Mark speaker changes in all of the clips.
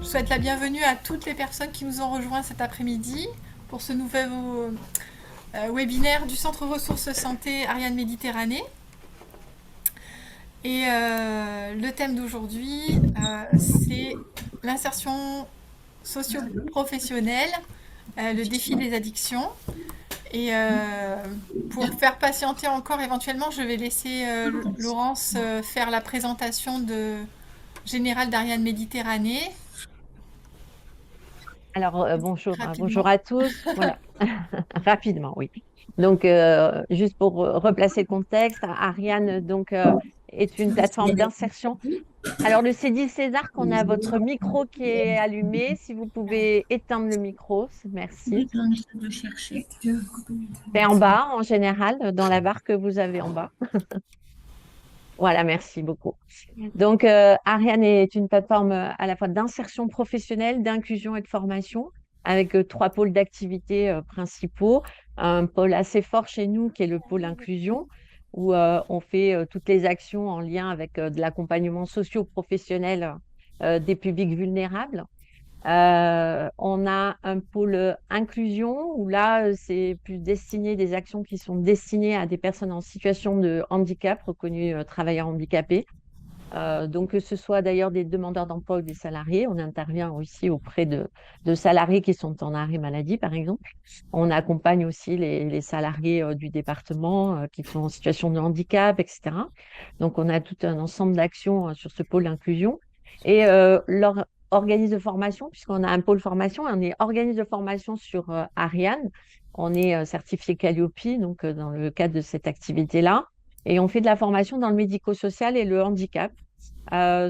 Speaker 1: Je souhaite la bienvenue à toutes les personnes qui nous ont rejoints cet après-midi pour ce nouvel webinaire du Centre Ressources Santé Ariane Méditerranée. Et le thème d'aujourd'hui, c'est l'insertion socio-professionnelle, le défi des addictions. Et pour faire patienter encore éventuellement, je vais laisser Laurence faire la présentation générale d'Ariane Méditerranée
Speaker 2: Alors, bonjour
Speaker 1: rapidement.
Speaker 2: à tous. Voilà, rapidement, oui. Donc, juste pour replacer le contexte, Ariane est une plateforme d'insertion. Alors, le CEDI César, qu'on a votre micro qui est allumé. Si vous pouvez éteindre le micro, merci. C'est en bas, en général, dans la barre que vous avez en bas. Voilà, merci beaucoup. Donc, Ariane est une plateforme à la fois d'insertion professionnelle, d'inclusion et de formation, avec trois pôles d'activité principaux. Un pôle assez fort chez nous, qui est le pôle inclusion, où on fait toutes les actions en lien avec de l'accompagnement socio-professionnel des publics vulnérables. On a un pôle inclusion, où là, c'est plus destiné, des actions qui sont destinées à des personnes en situation de handicap, reconnus travailleurs handicapés. Donc, que ce soit d'ailleurs des demandeurs d'emploi ou des salariés, on intervient aussi auprès de salariés qui sont en arrêt maladie, par exemple. On accompagne aussi les salariés du département qui sont en situation de handicap, etc. Donc, on a tout un ensemble d'actions sur ce pôle inclusion. Et leur organisme de formation, puisqu'on a un pôle formation, et on est organisme de formation sur Ariane. On est certifié Calliope, donc dans le cadre de cette activité-là. Et on fait de la formation dans le médico-social et le handicap,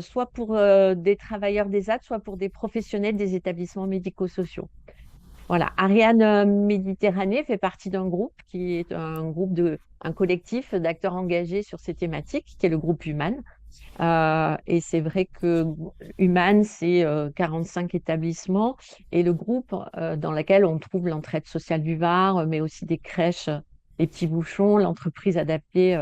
Speaker 2: soit pour des travailleurs d'ESAT, soit pour des professionnels des établissements médico-sociaux. Voilà, Ariane Méditerranée fait partie d'un groupe qui est un collectif d'acteurs engagés sur ces thématiques, qui est le groupe Human. Et c'est vrai que Human, c'est 45 établissements, et le groupe dans lequel on trouve l'entraide sociale du Var, mais aussi des crèches, les petits bouchons, l'entreprise adaptée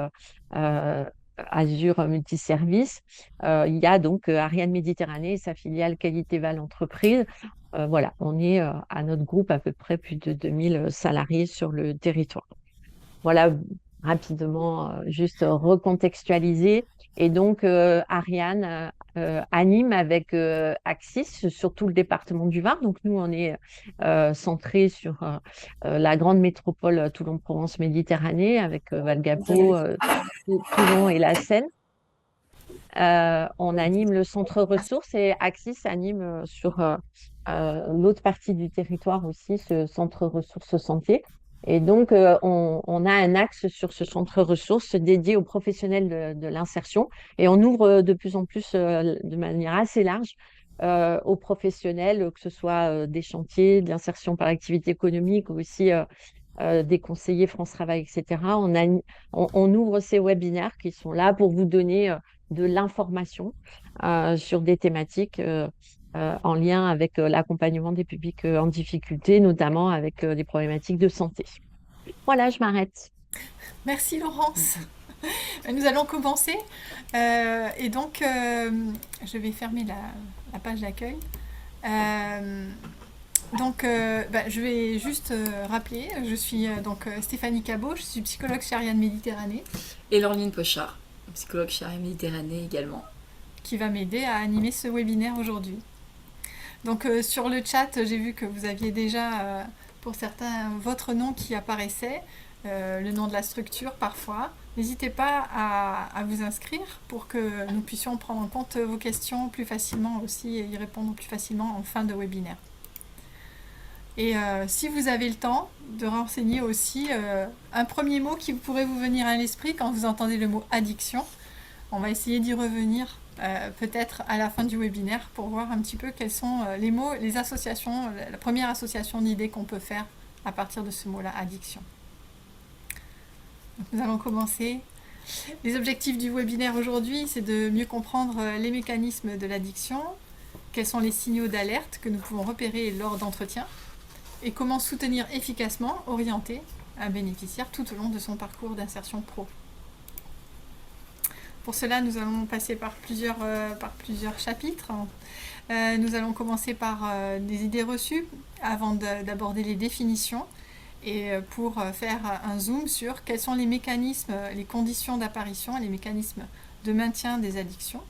Speaker 2: Azure Multiservice. Il y a donc Ariane Méditerranée et sa filiale Qualité Val Entreprise. Voilà, on est à notre groupe à peu près plus de 2000 salariés sur le territoire. Voilà, rapidement, juste recontextualiser. Et donc, Ariane anime avec Axis sur tout le département du Var. Donc, nous, on est centré sur la grande métropole Toulon-Provence-Méditerranée, avec Valgapo, Toulon et la Seine. On anime le centre ressources, et Axis anime sur l'autre partie du territoire aussi, ce centre ressources santé. Et donc, on a un axe sur ce centre ressources dédié aux professionnels de l'insertion, et on ouvre de plus en plus, de manière assez large, aux professionnels, que ce soit des chantiers, de l'insertion par l'activité économique, ou aussi des conseillers France Travail, etc. On ouvre ces webinaires qui sont là pour vous donner de l'information sur des thématiques en lien avec l'accompagnement des publics en difficulté, notamment avec des problématiques de santé. Voilà, je m'arrête.
Speaker 1: Merci Laurence. Nous allons commencer. Et donc, je vais fermer la page d'accueil. Euh, je vais juste rappeler, je suis Stéphanie Cabot, je suis psychologue chez Ariane Méditerranée,
Speaker 3: Et Laureline Pochard, psychologue chez Ariane Méditerranée également.
Speaker 1: qui va m'aider à animer ce webinaire aujourd'hui. Donc sur le chat, j'ai vu que vous aviez déjà, pour certains, votre nom qui apparaissait, le nom de la structure parfois. N'hésitez pas à vous inscrire pour que nous puissions prendre en compte vos questions plus facilement aussi et y répondre plus facilement en fin de webinaire. Et si vous avez le temps de renseigner aussi un premier mot qui pourrait vous venir à l'esprit quand vous entendez le mot addiction, on va essayer d'y revenir peut-être à la fin du webinaire pour voir un petit peu quels sont les mots, les associations, la première association d'idées qu'on peut faire à partir de ce mot-là, addiction. Donc nous allons commencer. Les objectifs du webinaire aujourd'hui, c'est de mieux comprendre les mécanismes de l'addiction, quels sont les signaux d'alerte que nous pouvons repérer lors d'entretiens, et comment soutenir efficacement, orienter un bénéficiaire tout au long de son parcours d'insertion pro. Pour cela, nous allons passer par plusieurs chapitres. Nous allons commencer par des idées reçues avant d'aborder les définitions et pour faire un zoom sur quels sont les mécanismes, les conditions d'apparition et les mécanismes de maintien des addictions.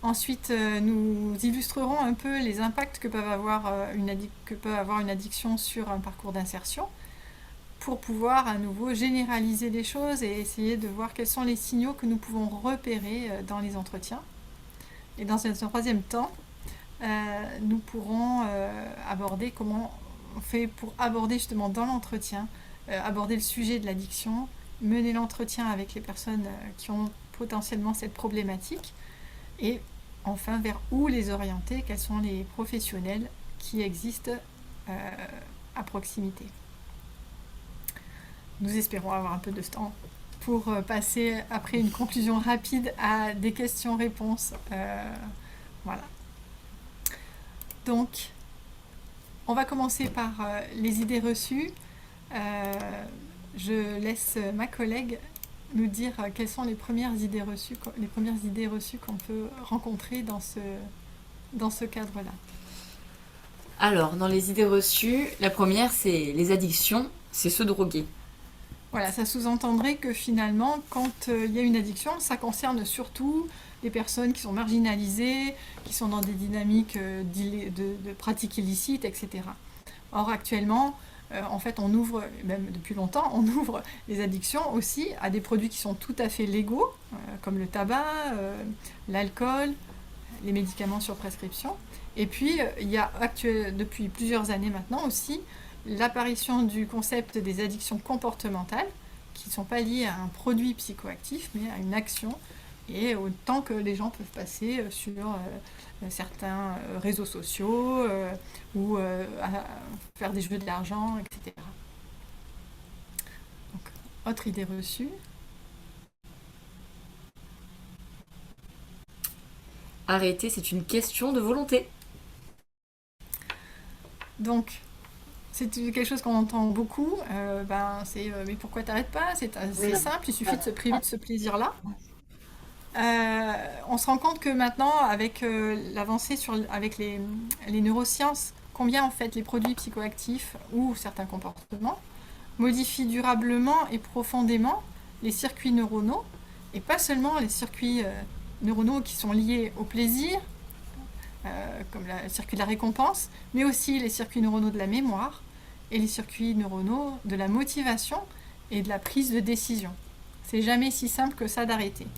Speaker 1: Ensuite, nous illustrerons un peu les impacts que peut avoir une addiction sur un parcours d'insertion pour pouvoir à nouveau généraliser les choses et essayer de voir quels sont les signaux que nous pouvons repérer dans les entretiens. Et dans un troisième temps, nous pourrons aborder comment on fait pour aborder justement dans l'entretien, aborder le sujet de l'addiction, mener l'entretien avec les personnes qui ont potentiellement cette problématique et enfin vers où les orienter, quels sont les professionnels qui existent à proximité. Nous espérons avoir un peu de temps pour passer après une conclusion rapide à des questions-réponses. Voilà. Donc, on va commencer par les idées reçues. Je laisse ma collègue nous dire quelles sont les premières idées reçues qu'on peut rencontrer dans ce cadre-là.
Speaker 3: Alors, dans les idées reçues, la première, c'est les addictions, c'est se droguer.
Speaker 1: Voilà, ça sous-entendrait que finalement, quand il y a une addiction, ça concerne surtout les personnes qui sont marginalisées, qui sont dans des dynamiques de pratiques illicites, etc. Or, actuellement, en fait, on ouvre, même depuis longtemps, on ouvre les addictions aussi à des produits qui sont tout à fait légaux, comme le tabac, l'alcool, les médicaments sur prescription. Et puis, il y a depuis plusieurs années maintenant aussi l'apparition du concept des addictions comportementales, qui ne sont pas liées à un produit psychoactif, mais à une action, et autant que les gens peuvent passer sur certains réseaux sociaux ou à faire des jeux de l'argent, etc. Donc, autre idée reçue.
Speaker 3: Arrêter, c'est une question de volonté.
Speaker 1: Donc, c'est quelque chose qu'on entend beaucoup. Mais pourquoi t'arrêtes pas? C'est simple, il suffit de se priver de ce plaisir-là. On se rend compte que maintenant, avec l'avancée avec les neurosciences, combien en fait les produits psychoactifs ou certains comportements modifient durablement et profondément les circuits neuronaux, et pas seulement les circuits neuronaux qui sont liés au plaisir, comme le circuit de la récompense, mais aussi les circuits neuronaux de la mémoire et les circuits neuronaux de la motivation et de la prise de décision. C'est jamais si simple que ça d'arrêter,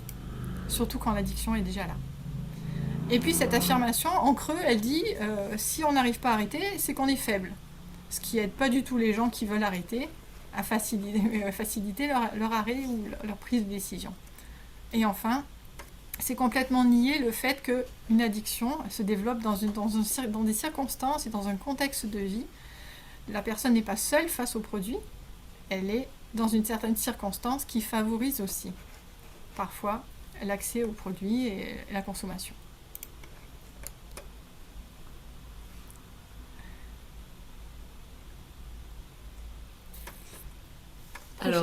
Speaker 1: surtout quand l'addiction est déjà là. Et puis cette affirmation, en creux, elle dit si on n'arrive pas à arrêter, c'est qu'on est faible. Ce qui n'aide pas du tout les gens qui veulent arrêter à faciliter leur arrêt ou leur prise de décision. Et enfin, c'est complètement nier le fait qu'une addiction se développe dans des circonstances et dans un contexte de vie. La personne n'est pas seule face au produit, elle est dans une certaine circonstance qui favorise aussi parfois l'accès au produit et la consommation.
Speaker 3: Alors,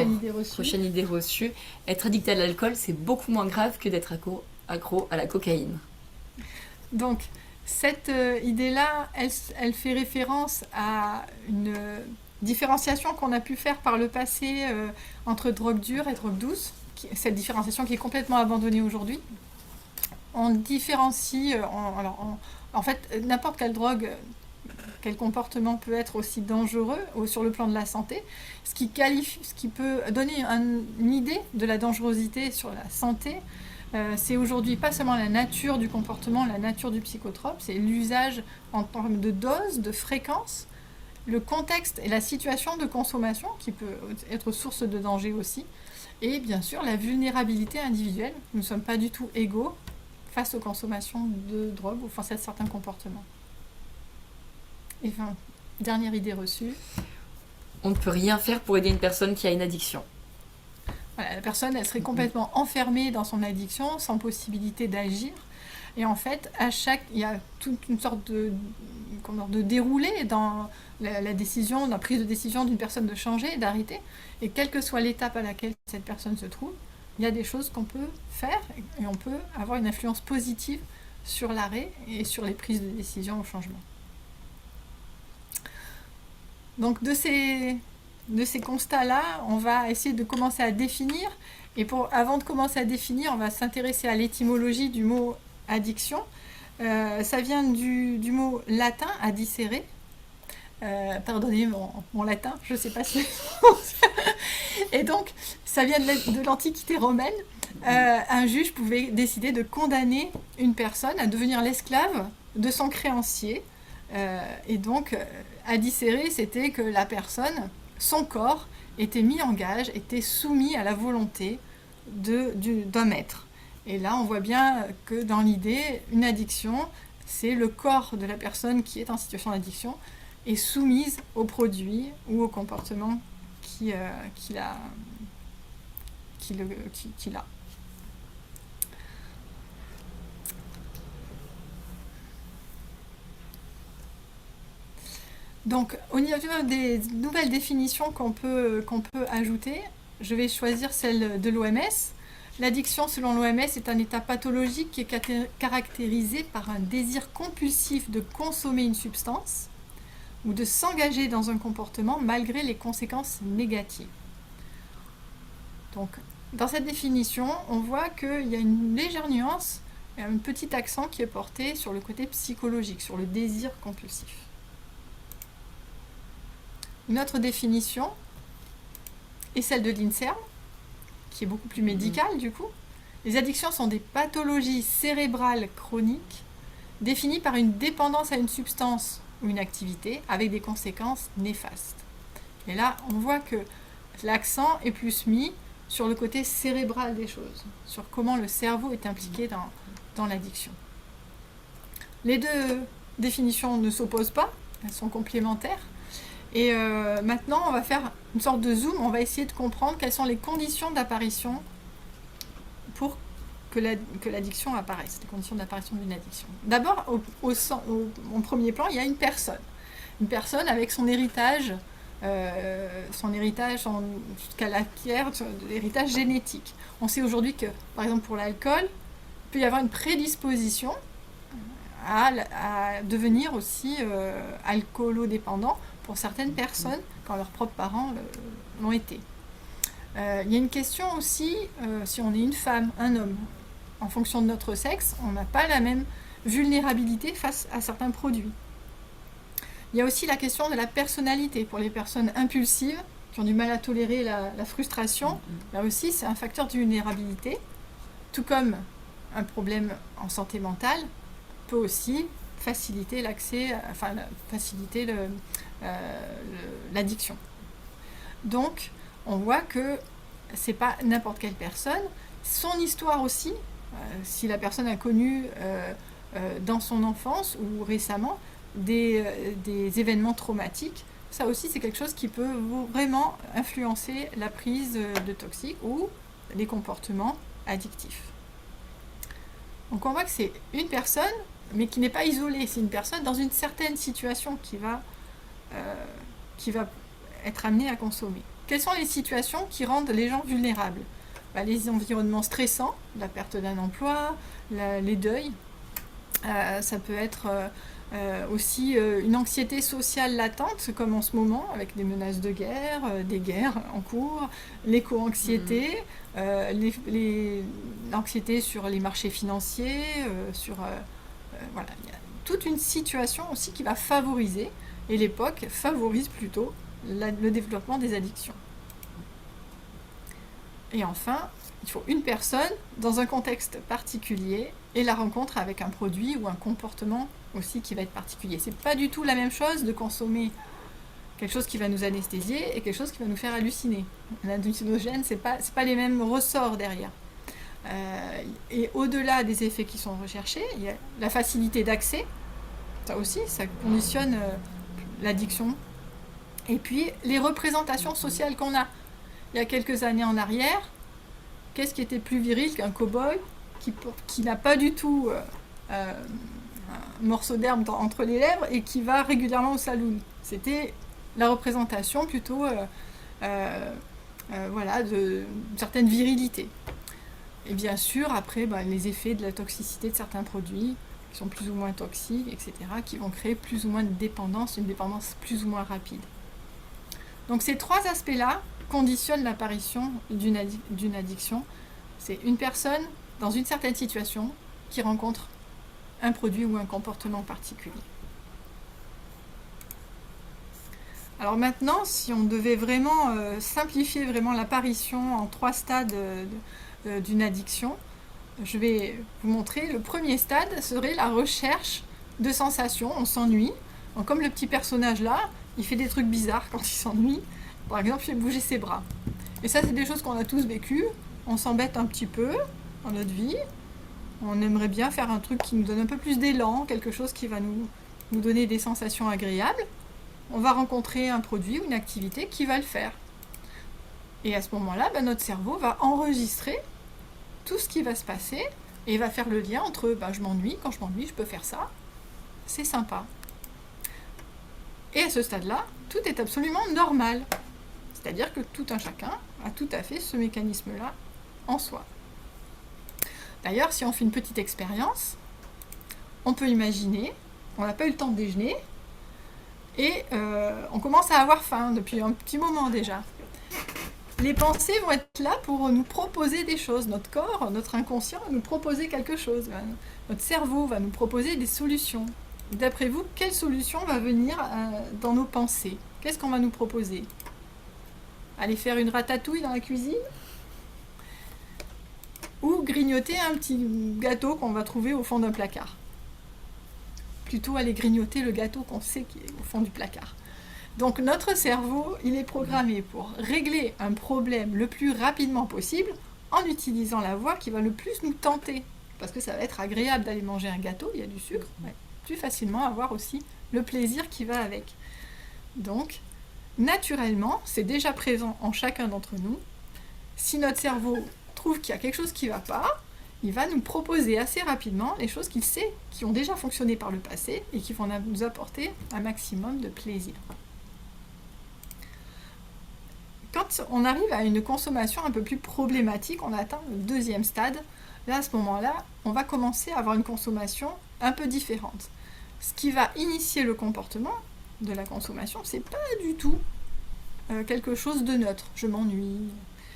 Speaker 3: prochaine idée reçue, être addict à l'alcool, c'est beaucoup moins grave que d'être accro à la cocaïne.
Speaker 1: Donc, cette idée-là, elle fait référence à une différenciation qu'on a pu faire par le passé entre drogue dure et drogue douce, cette différenciation qui est complètement abandonnée aujourd'hui. On différencie, en fait, n'importe quelle drogue, quel comportement peut être aussi dangereux sur le plan de la santé, ce qui peut donner une idée de la dangerosité sur la santé. C'est aujourd'hui pas seulement la nature du comportement, la nature du psychotrope, c'est l'usage en termes de dose, de fréquence, le contexte et la situation de consommation qui peut être source de danger aussi, et bien sûr la vulnérabilité individuelle. Nous ne sommes pas du tout égaux face aux consommations de drogue ou face à certains comportements. Et enfin, dernière idée reçue.
Speaker 3: On ne peut rien faire pour aider une personne qui a une addiction.
Speaker 1: Voilà, la personne, elle serait complètement enfermée dans son addiction, sans possibilité d'agir. Et en fait, il y a toute une sorte de déroulé dans la décision, la prise de décision d'une personne de changer, d'arrêter. Et quelle que soit l'étape à laquelle cette personne se trouve, il y a des choses qu'on peut faire et on peut avoir une influence positive sur l'arrêt et sur les prises de décision au changement. Donc de ces constats-là, on va essayer de commencer à définir. Et avant de commencer à définir, on va s'intéresser à l'étymologie du mot addiction. Ça vient du mot latin addicere. Pardonnez mon latin, je ne sais pas si... Et donc, ça vient de l'Antiquité romaine. Un juge pouvait décider de condamner une personne à devenir l'esclave de son créancier. Et donc, addicere, c'était que la personne, son corps, était mis en gage, était soumis à la volonté d'un maître. Et là, on voit bien que dans l'idée, une addiction, c'est le corps de la personne qui est en situation d'addiction est soumise au produit ou au comportement qu'il a. Donc, au niveau des nouvelles définitions qu'on peut ajouter, je vais choisir celle de l'OMS. L'addiction, selon l'OMS, est un état pathologique qui est caractérisé par un désir compulsif de consommer une substance ou de s'engager dans un comportement malgré les conséquences négatives. Donc, dans cette définition, on voit qu'il y a une légère nuance, un petit accent qui est porté sur le côté psychologique, sur le désir compulsif. Une autre définition est celle de l'INSERM, qui est beaucoup plus médicale du coup. Les addictions sont des pathologies cérébrales chroniques définies par une dépendance à une substance ou une activité avec des conséquences néfastes. Et là, on voit que l'accent est plus mis sur le côté cérébral des choses, sur comment le cerveau est impliqué dans l'addiction. Les deux définitions ne s'opposent pas, elles sont complémentaires. Et maintenant, on va faire une sorte de zoom, on va essayer de comprendre quelles sont les conditions d'apparition pour que l'addiction apparaisse, les conditions d'apparition d'une addiction. D'abord, en premier plan, il y a une personne avec son héritage, qu'elle acquiert, l'héritage génétique. On sait aujourd'hui que, par exemple, pour l'alcool, il peut y avoir une prédisposition à devenir aussi alcoolodépendant pour certaines personnes quand leurs propres parents l'ont été. Il y a une question aussi, si on est une femme, un homme, en fonction de notre sexe, on n'a pas la même vulnérabilité face à certains produits. Il y a aussi la question de la personnalité. Pour les personnes impulsives, qui ont du mal à tolérer la frustration, là aussi c'est un facteur de vulnérabilité, tout comme un problème en santé mentale peut aussi faciliter l'addiction. Donc, on voit que c'est pas n'importe quelle personne. Son histoire aussi, si la personne a connu dans son enfance ou récemment des événements traumatiques, ça aussi c'est quelque chose qui peut vraiment influencer la prise de toxiques ou les comportements addictifs. Donc on voit que c'est une personne, mais qui n'est pas isolée, c'est une personne dans une certaine situation qui va être amenée à consommer. Quelles sont les situations qui rendent les gens vulnérables ? Les environnements stressants, la perte d'un emploi, les deuils. Ça peut être aussi une anxiété sociale latente, comme en ce moment, avec des menaces de guerre, des guerres en cours, l'éco-anxiété, l'anxiété sur les marchés financiers, voilà. Il y a toute une situation aussi qui va favoriser, et l'époque favorise plutôt le développement des addictions. Et enfin, il faut une personne dans un contexte particulier et la rencontre avec un produit ou un comportement aussi qui va être particulier. C'est pas du tout la même chose de consommer quelque chose qui va nous anesthésier et quelque chose qui va nous faire halluciner. L'hallucinogène, c'est pas les mêmes ressorts derrière. Et au-delà des effets qui sont recherchés, il y a la facilité d'accès. Ça aussi, ça conditionne l'addiction. Et puis, les représentations sociales qu'on a. Il y a quelques années en arrière, qu'est-ce qui était plus viril qu'un cow-boy qui n'a pas du tout un morceau d'herbe entre les lèvres et qui va régulièrement au saloon. C'était la représentation plutôt de certaines virilités. Et bien sûr, après, les effets de la toxicité de certains produits, qui sont plus ou moins toxiques, etc., qui vont créer plus ou moins de dépendance, une dépendance plus ou moins rapide. Donc ces 3 aspects-là conditionnent l'apparition d'une addiction. C'est une personne dans une certaine situation qui rencontre un produit ou un comportement particulier. Alors maintenant, si on devait vraiment simplifier vraiment l'apparition en 3 stades d'une addiction, je vais vous montrer. Le premier stade serait la recherche de sensations. On s'ennuie. Donc, comme le petit personnage là, il fait des trucs bizarres quand il s'ennuie. Par exemple, il fait bouger ses bras. Et ça, c'est des choses qu'on a tous vécues. On s'embête un petit peu dans notre vie. On aimerait bien faire un truc qui nous donne un peu plus d'élan, quelque chose qui va nous donner des sensations agréables. On va rencontrer un produit ou une activité qui va le faire. Et à ce moment-là, notre cerveau va enregistrer tout ce qui va se passer et va faire le lien entre je m'ennuie, quand je m'ennuie, je peux faire ça. C'est sympa. Et à ce stade-là, tout est absolument normal. C'est-à-dire que tout un chacun a tout à fait ce mécanisme-là en soi. D'ailleurs, si on fait une petite expérience, on peut imaginer, on n'a pas eu le temps de déjeuner, et on commence à avoir faim depuis un petit moment déjà. Les pensées vont être là pour nous proposer des choses. Notre corps, notre inconscient va nous proposer quelque chose. Notre cerveau va nous proposer des solutions. D'après vous, quelle solution va venir dans nos pensées? Qu'est-ce qu'on va nous proposer? Aller faire une ratatouille dans la cuisine? Ou grignoter un petit gâteau qu'on va trouver au fond d'un placard? Plutôt aller grignoter le gâteau qu'on sait qui est au fond du placard. Donc notre cerveau, il est programmé pour régler un problème le plus rapidement possible en utilisant la voie qui va le plus nous tenter. Parce que ça va être agréable d'aller manger un gâteau, il y a du sucre, mais plus facilement avoir aussi le plaisir qui va avec. Donc, naturellement, c'est déjà présent en chacun d'entre nous. Si notre cerveau trouve qu'il y a quelque chose qui ne va pas, il va nous proposer assez rapidement les choses qu'il sait, qui ont déjà fonctionné par le passé et qui vont nous apporter un maximum de plaisir. Quand on arrive à une consommation un peu plus problématique, on atteint le 2e stade. Là, à ce moment-là, on va commencer à avoir une consommation un peu différente. Ce qui va initier le comportement de la consommation, c'est pas du tout quelque chose de neutre. Je m'ennuie.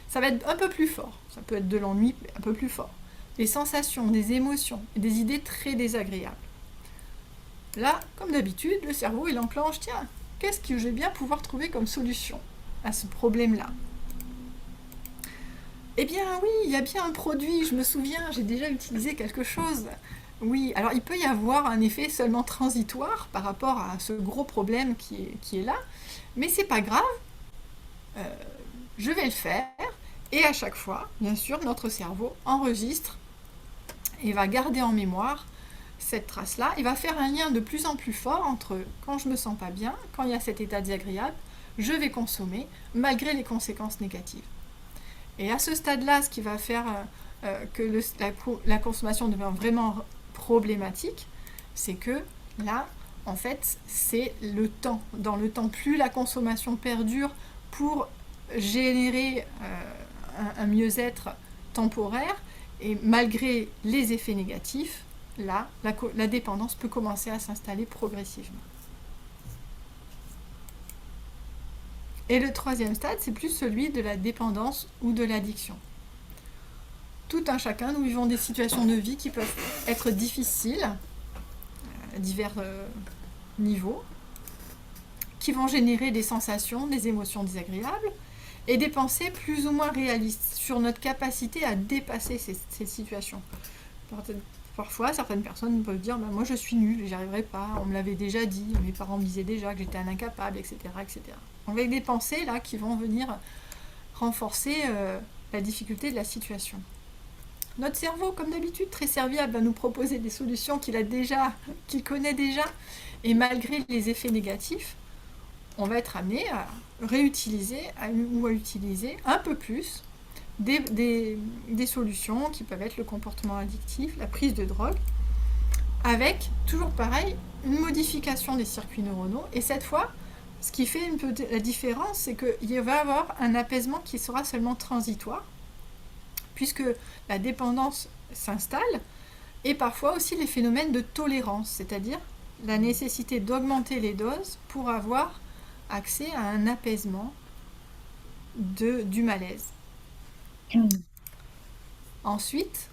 Speaker 1: Ça va être un peu plus fort. Ça peut être de l'ennui, mais un peu plus fort. Des sensations, des émotions, et des idées très désagréables. Là, comme d'habitude, le cerveau, il enclenche, tiens, qu'est-ce que je vais bien pouvoir trouver comme solution à ce problème-là? Eh bien oui, il y a bien un produit, je me souviens, j'ai déjà utilisé quelque chose. Oui, alors il peut y avoir un effet seulement transitoire par rapport à ce gros problème qui est là, mais c'est pas grave, je vais le faire, et à chaque fois, bien sûr, notre cerveau enregistre et va garder en mémoire cette trace-là, et va faire un lien de plus en plus fort entre quand je me sens pas bien, quand il y a cet état désagréable, je vais consommer malgré les conséquences négatives. Et à ce stade-là, ce qui va faire que la consommation devient vraiment problématique, c'est que là, en fait, c'est le temps. Dans le temps, plus la consommation perdure pour générer un mieux-être temporaire, et malgré les effets négatifs, là, la dépendance peut commencer à s'installer progressivement. Et le 3e stade, c'est plus celui de la dépendance ou de l'addiction. Tout un chacun, nous vivons des situations de vie qui peuvent être difficiles, à divers niveaux, qui vont générer des sensations, des émotions désagréables, et des pensées plus ou moins réalistes sur notre capacité à dépasser ces situations. Parfois, certaines personnes peuvent dire moi je suis nulle, j'y arriverai pas, on me l'avait déjà dit, mes parents me disaient déjà que j'étais un incapable, etc. etc. Avec des pensées là qui vont venir renforcer la difficulté de la situation. Notre cerveau, comme d'habitude, très serviable, va nous proposer des solutions qu'il connaît déjà, et malgré les effets négatifs, on va être amené à réutiliser ou à utiliser un peu plus des solutions qui peuvent être le comportement addictif, la prise de drogue, avec, toujours pareil, une modification des circuits neuronaux. Et cette fois, ce qui fait un peu la différence, c'est qu'il va y avoir un apaisement qui sera seulement transitoire, puisque la dépendance s'installe, Et parfois aussi les phénomènes de tolérance, c'est-à-dire la nécessité d'augmenter les doses pour avoir accès à un apaisement du malaise. Ensuite,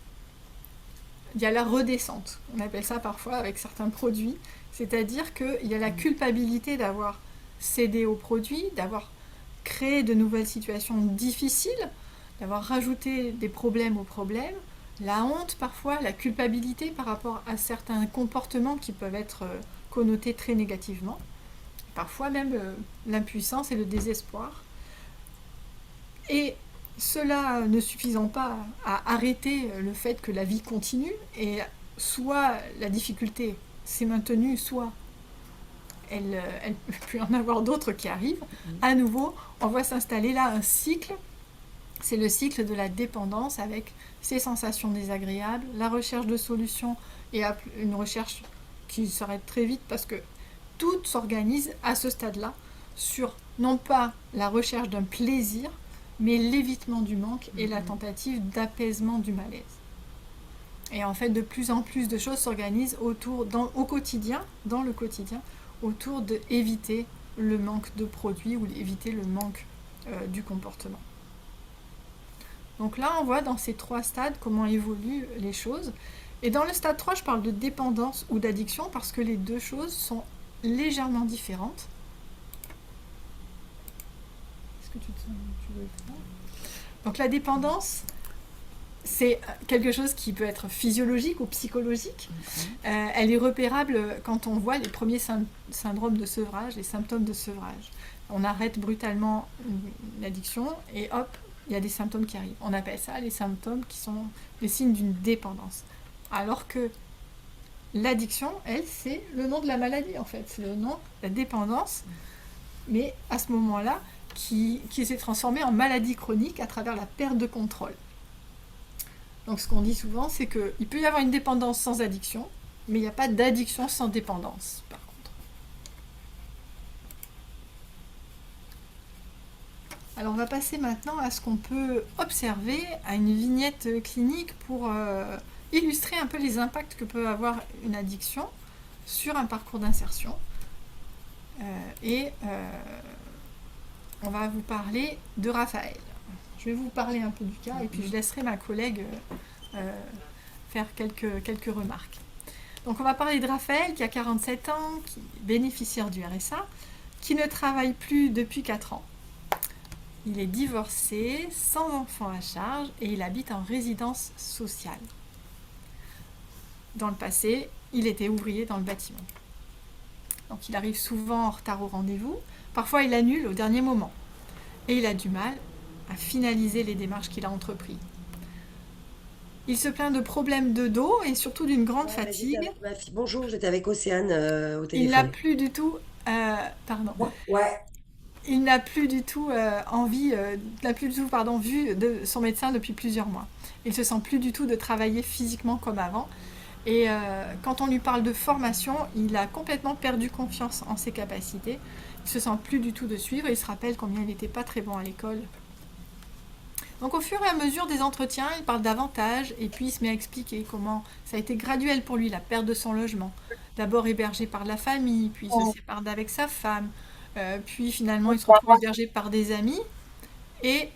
Speaker 1: il y a la redescente. On appelle ça parfois avec certains produits, c'est-à-dire qu'il y a la culpabilité d'avoir cédé au produit, d'avoir créé de nouvelles situations difficiles, d'avoir rajouté des problèmes aux problèmes, la honte parfois, la culpabilité par rapport à certains comportements qui peuvent être connotés très négativement, parfois même l'impuissance et le désespoir. Et cela ne suffisant pas à arrêter le fait que la vie continue, et soit la difficulté s'est maintenue, soit elle ne peut plus en avoir d'autres qui arrivent, à nouveau, on voit s'installer là un cycle. C'est le cycle de la dépendance avec ces sensations désagréables, la recherche de solutions et une recherche qui s'arrête très vite parce que tout s'organise à ce stade-là sur non pas la recherche d'un plaisir, mais l'évitement du manque et la tentative d'apaisement du malaise. Et en fait, de plus en plus de choses s'organisent au quotidien, dans le quotidien, autour d'éviter le manque de produits ou d'éviter le manque du comportement. Donc là, on voit dans ces 3 stades comment évoluent les choses. Et dans le stade 3, je parle de dépendance ou d'addiction parce que les deux choses sont légèrement différentes. Est-ce que tu veux le faire ? Donc la dépendance, c'est quelque chose qui peut être physiologique ou psychologique. Elle est repérable quand on voit les premiers syndromes de sevrage, les symptômes de sevrage. On arrête brutalement une addiction et hop, il y a des symptômes qui arrivent. On appelle ça les symptômes qui sont les signes d'une dépendance. Alors que l'addiction, elle, c'est le nom de la maladie en fait. C'est le nom de la dépendance, mais à ce moment-là, qui s'est transformée en maladie chronique à travers la perte de contrôle. Donc ce qu'on dit souvent, c'est qu'il peut y avoir une dépendance sans addiction, mais il n'y a pas d'addiction sans dépendance, par contre. Alors on va passer maintenant à ce qu'on peut observer, à une vignette clinique pour illustrer un peu les impacts que peut avoir une addiction sur un parcours d'insertion. On va vous parler de Raphaël. Je vais vous parler un peu du cas et puis je laisserai ma collègue faire quelques remarques. Donc on va parler de Raphaël qui a 47 ans, qui est bénéficiaire du RSA, qui ne travaille plus depuis 4 ans. Il est divorcé, sans enfant à charge et il habite en résidence sociale. Dans le passé, il était ouvrier dans le bâtiment. Donc il arrive souvent en retard au rendez-vous. Parfois, il annule au dernier moment. Et il a du mal à finaliser les démarches qu'il a entreprises. Il se plaint de problèmes de dos et surtout d'une grande fatigue.
Speaker 4: Ma fille. Bonjour, j'étais avec Océane au téléphone.
Speaker 1: Il n'a plus du tout...
Speaker 4: Ouais.
Speaker 1: Il n'a plus du tout vu de son médecin depuis plusieurs mois. Il ne se sent plus du tout de travailler physiquement comme avant. Et quand on lui parle de formation, il a complètement perdu confiance en ses capacités. Il ne se sent plus du tout de suivre. Il se rappelle combien il n'était pas très bon à l'école. Donc au fur et à mesure des entretiens, il parle davantage et puis il se met à expliquer comment ça a été graduel pour lui, la perte de son logement. D'abord hébergé par la famille, puis il se sépare d'avec sa femme, puis finalement il se retrouve hébergé par des amis et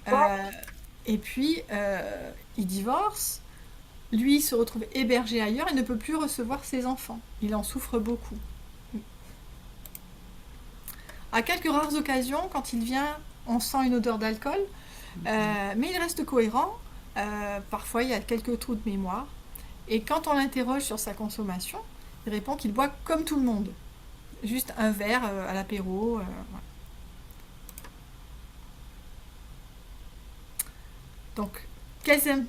Speaker 1: puis il divorce. Lui se retrouve hébergé ailleurs et ne peut plus recevoir ses enfants. Il en souffre beaucoup. À quelques rares occasions, quand il vient, on sent une odeur d'alcool, mais il reste cohérent. Parfois, il y a quelques trous de mémoire. Et quand on l'interroge sur sa consommation, il répond qu'il boit comme tout le monde. Juste un verre à l'apéro. Voilà. Donc, quels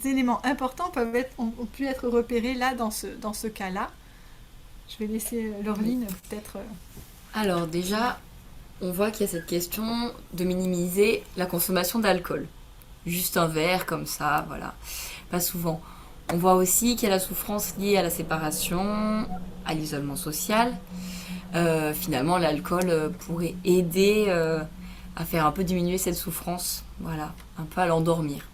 Speaker 1: éléments importants ont pu être repérés là dans ce cas-là? Je vais laisser Laureline peut-être...
Speaker 3: Alors déjà, on voit qu'il y a cette question de minimiser la consommation d'alcool. Juste un verre comme ça, voilà. Pas souvent. On voit aussi qu'il y a la souffrance liée à la séparation, à l'isolement social. Finalement, l'alcool pourrait aider à faire un peu diminuer cette souffrance, voilà, un peu à l'endormir.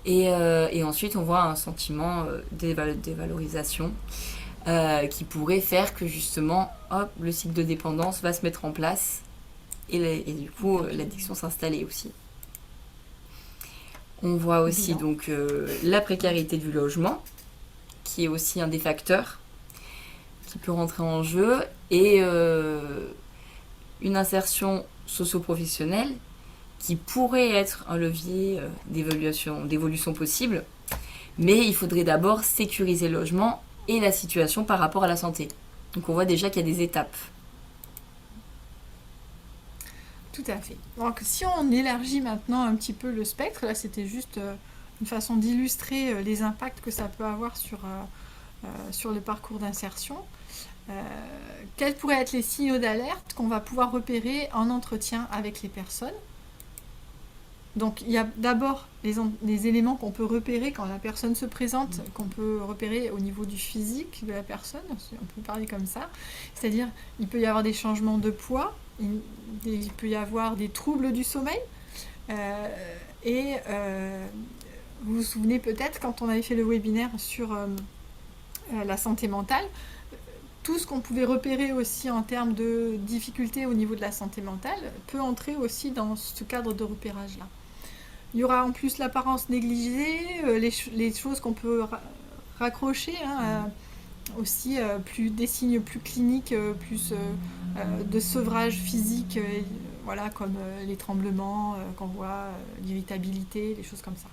Speaker 3: Et ensuite, on voit un sentiment dévalorisation qui pourrait faire que justement, hop, le cycle de dépendance va se mettre en place et du coup, l'addiction s'installer aussi. On voit aussi donc la précarité du logement, qui est aussi un des facteurs qui peut rentrer en jeu, et une insertion socio-professionnelle qui pourrait être un levier d'évolution possible, mais il faudrait d'abord sécuriser le logement et la situation par rapport à la santé. Donc on voit déjà qu'il y a des étapes.
Speaker 1: Tout à fait. Donc si on élargit maintenant un petit peu le spectre, là c'était juste une façon d'illustrer les impacts que ça peut avoir sur le parcours d'insertion. Quels pourraient être les signaux d'alerte qu'on va pouvoir repérer en entretien avec les personnes? Donc il y a d'abord les éléments qu'on peut repérer quand la personne se présente, qu'on peut repérer au niveau du physique de la personne, si on peut parler comme ça. C'est-à-dire il peut y avoir des changements de poids, il peut y avoir des troubles du sommeil. Vous vous souvenez peut-être quand on avait fait le webinaire sur la santé mentale, tout ce qu'on pouvait repérer aussi en termes de difficultés au niveau de la santé mentale peut entrer aussi dans ce cadre de repérage-là. Il y aura en plus l'apparence négligée, les choses qu'on peut raccrocher, aussi des signes plus cliniques, plus de sevrage physique, voilà, comme les tremblements qu'on voit, l'irritabilité, les choses comme ça.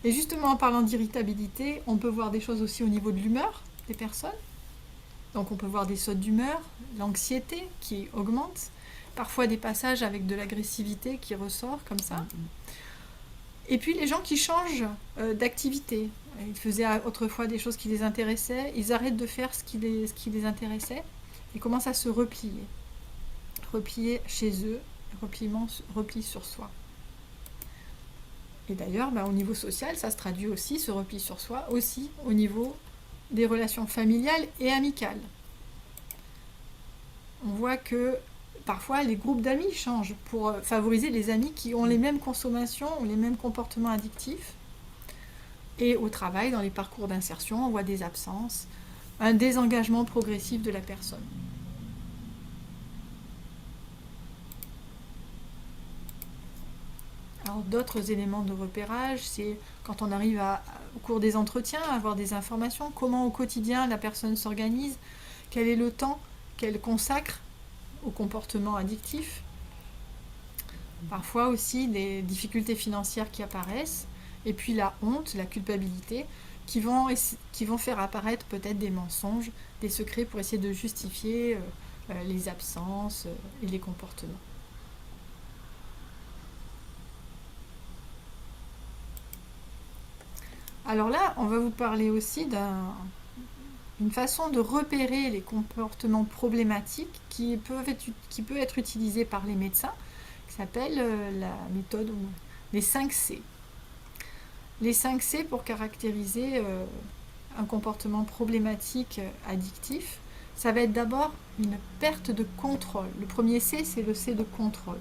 Speaker 1: Et justement, en parlant d'irritabilité, on peut voir des choses aussi au niveau de l'humeur des personnes. Donc on peut voir des sautes d'humeur, l'anxiété qui augmente, parfois des passages avec de l'agressivité qui ressort comme ça. Et puis les gens qui changent d'activité. Ils faisaient autrefois des choses qui les intéressaient, ils arrêtent de faire ce qui les intéressait et commencent à se replier. Replier chez eux, repli sur soi. Et d'ailleurs, au niveau social, ça se traduit aussi, ce repli sur soi, aussi au niveau des relations familiales et amicales. On voit que parfois les groupes d'amis changent pour favoriser les amis qui ont les mêmes consommations, ont les mêmes comportements addictifs. Et au travail, dans les parcours d'insertion, on voit des absences, un désengagement progressif de la personne. Alors d'autres éléments de repérage, c'est quand on arrive au cours des entretiens à avoir des informations, comment au quotidien la personne s'organise, quel est le temps qu'elle consacre au comportement addictif. Parfois aussi des difficultés financières qui apparaissent, et puis la honte, la culpabilité, qui vont faire apparaître peut-être des mensonges, des secrets pour essayer de justifier les absences et les comportements. Alors là, on va vous parler aussi d'une façon de repérer les comportements problématiques qui peut être utilisée par les médecins, qui s'appelle la méthode les 5 C. Les 5 C pour caractériser un comportement problématique addictif, ça va être d'abord une perte de contrôle. Le premier C, c'est le C de contrôle.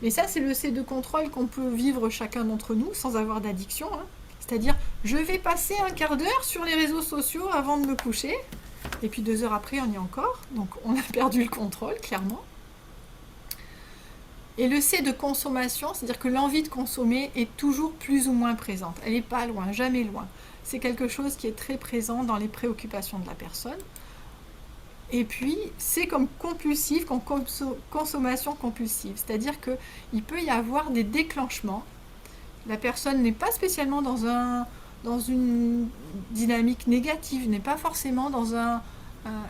Speaker 1: Et ça, c'est le C de contrôle qu'on peut vivre chacun d'entre nous sans avoir d'addiction, C'est-à-dire, je vais passer un quart d'heure sur les réseaux sociaux avant de me coucher, et puis 2 heures après, on y est encore. Donc, on a perdu le contrôle, clairement. Et le C de consommation, c'est-à-dire que l'envie de consommer est toujours plus ou moins présente. Elle n'est pas loin, jamais loin. C'est quelque chose qui est très présent dans les préoccupations de la personne. Et puis, c'est comme compulsif, comme consommation compulsive. C'est-à-dire qu'il peut y avoir des déclenchements. La personne n'est pas spécialement dans une dynamique négative, n'est pas forcément dans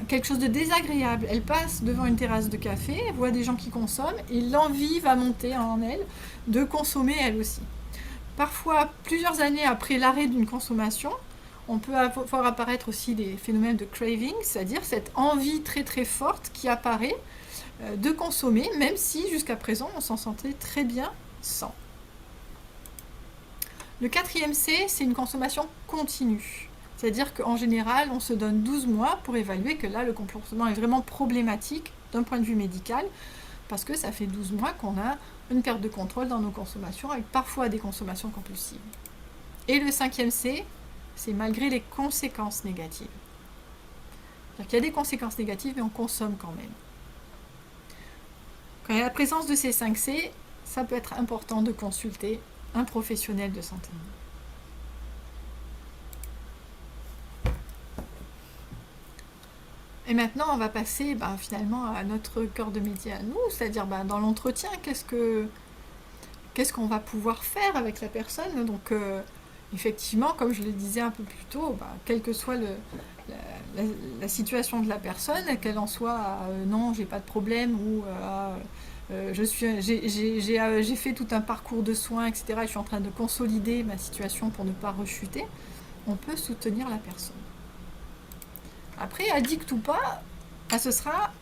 Speaker 1: quelque chose de désagréable. Elle passe devant une terrasse de café, elle voit des gens qui consomment et l'envie va monter en elle de consommer elle aussi. Parfois, plusieurs années après l'arrêt d'une consommation, on peut voir apparaître aussi des phénomènes de craving, c'est-à-dire cette envie très très forte qui apparaît de consommer, même si jusqu'à présent on s'en sentait très bien sans. Le 4e C, c'est une consommation continue. C'est-à-dire qu'en général, on se donne 12 mois pour évaluer que là, le comportement est vraiment problématique d'un point de vue médical, parce que ça fait 12 mois qu'on a une perte de contrôle dans nos consommations, avec parfois des consommations compulsives. Et le 5e C, c'est malgré les conséquences négatives. C'est-à-dire qu'il y a des conséquences négatives, mais on consomme quand même. Quand il y a la présence de ces 5 C, ça peut être important de consulter un professionnel de santé. Et maintenant, on va passer finalement à notre cœur de métier à nous, c'est-à-dire dans l'entretien, qu'est-ce qu'on va pouvoir faire avec la personne. Donc, effectivement, comme je le disais un peu plus tôt, quelle que soit la situation de la personne, qu'elle en soit non, j'ai pas de problème, ou j'ai fait tout un parcours de soins, etc., et je suis en train de consolider ma situation pour ne pas rechuter, on peut soutenir la personne. Après, addict ou pas, ce sera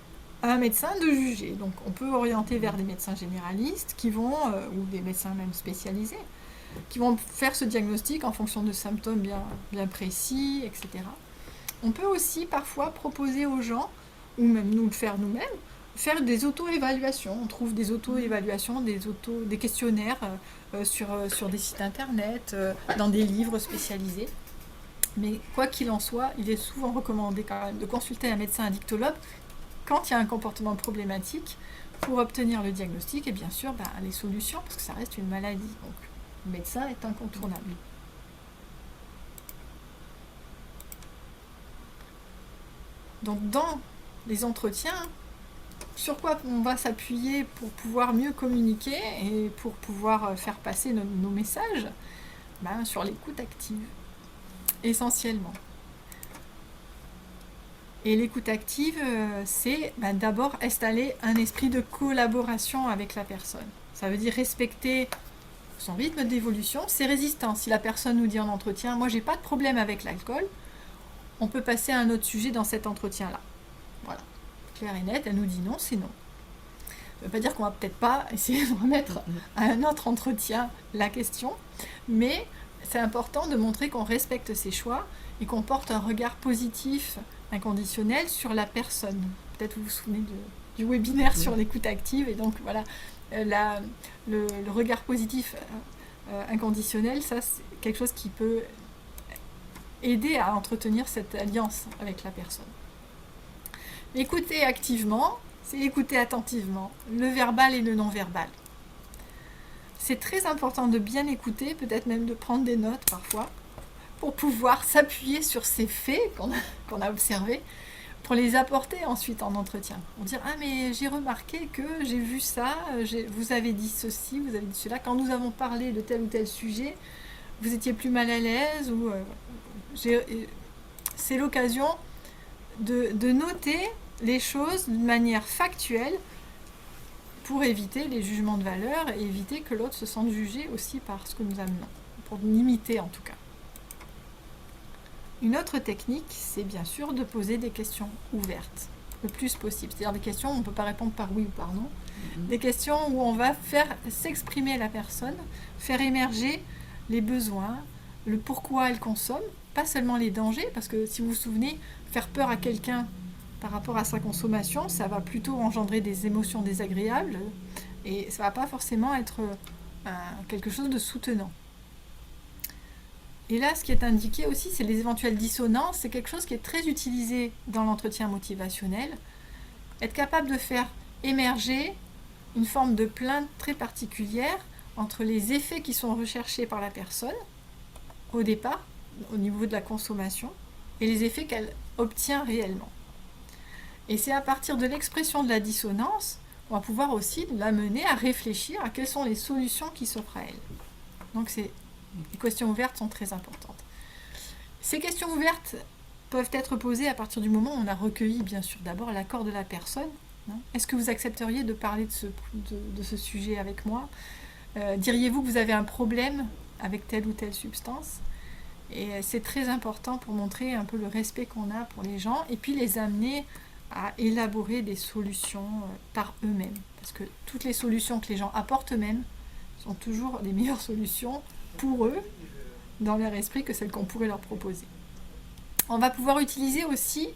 Speaker 1: à un médecin de juger. Donc on peut orienter vers des médecins généralistes qui vont, ou des médecins même spécialisés, qui vont faire ce diagnostic en fonction de symptômes bien précis, etc. On peut aussi parfois proposer aux gens, ou même nous le faire nous-mêmes, faire des auto-évaluations. On trouve des auto-évaluations, des questionnaires sur des sites internet, dans des livres spécialisés. Mais quoi qu'il en soit, il est souvent recommandé quand même de consulter un médecin addictologue quand il y a un comportement problématique pour obtenir le diagnostic et bien sûr les solutions, parce que ça reste une maladie. Donc le médecin est incontournable. Donc dans les entretiens, sur quoi on va s'appuyer pour pouvoir mieux communiquer et pour pouvoir faire passer nos messages? Sur l'écoute active. Essentiellement. Et l'écoute active, c'est d'abord installer un esprit de collaboration avec la personne. Ça veut dire respecter son rythme d'évolution, ses résistances. Si la personne nous dit en entretien, moi j'ai pas de problème avec l'alcool, on peut passer à un autre sujet dans cet entretien-là. Voilà. Claire et net, elle nous dit non, c'est non. Ça ne veut pas dire qu'on va peut-être pas essayer de remettre à un autre entretien la question, mais c'est important de montrer qu'on respecte ses choix et qu'on porte un regard positif, inconditionnel sur la personne. Peut-être vous vous souvenez du webinaire sur l'écoute active, et donc voilà, le regard positif inconditionnel, ça c'est quelque chose qui peut aider à entretenir cette alliance avec la personne. Écouter activement, c'est écouter attentivement, le verbal et le non-verbal. C'est très important de bien écouter, peut-être même de prendre des notes parfois, pour pouvoir s'appuyer sur ces faits qu'on a observés, pour les apporter ensuite en entretien. Pour dire, ah mais j'ai remarqué que j'ai vu ça, vous avez dit ceci, vous avez dit cela, quand nous avons parlé de tel ou tel sujet, vous étiez plus mal à l'aise, ou c'est l'occasion de noter les choses d'une manière factuelle, pour éviter les jugements de valeur et éviter que l'autre se sente jugé aussi par ce que nous amenons, pour limiter en tout cas. Une autre technique, c'est bien sûr de poser des questions ouvertes, le plus possible. C'est-à-dire des questions où on ne peut pas répondre par oui ou par non, des questions où on va faire s'exprimer la personne, faire émerger les besoins, le pourquoi elle consomme, pas seulement les dangers, parce que si vous vous souvenez, faire peur à quelqu'un par rapport à sa consommation, ça va plutôt engendrer des émotions désagréables et ça ne va pas forcément être quelque chose de soutenant. Et là, ce qui est indiqué aussi, c'est les éventuelles dissonances. C'est quelque chose qui est très utilisé dans l'entretien motivationnel. Être capable de faire émerger une forme de plainte très particulière entre les effets qui sont recherchés par la personne au départ, au niveau de la consommation, et les effets qu'elle obtient réellement. Et c'est à partir de l'expression de la dissonance qu'on va pouvoir aussi l'amener à réfléchir à quelles sont les solutions qui s'offrent à elle. Donc les questions ouvertes sont très importantes. Ces questions ouvertes peuvent être posées à partir du moment où on a recueilli, bien sûr, d'abord l'accord de la personne. Est-ce que vous accepteriez de parler de ce sujet avec moi ? Diriez-vous que vous avez un problème avec telle ou telle substance ? Et c'est très important pour montrer un peu le respect qu'on a pour les gens et puis les amener à élaborer des solutions par eux-mêmes. Parce que toutes les solutions que les gens apportent eux-mêmes sont toujours les meilleures solutions pour eux, dans leur esprit, que celles qu'on pourrait leur proposer. On va pouvoir utiliser aussi,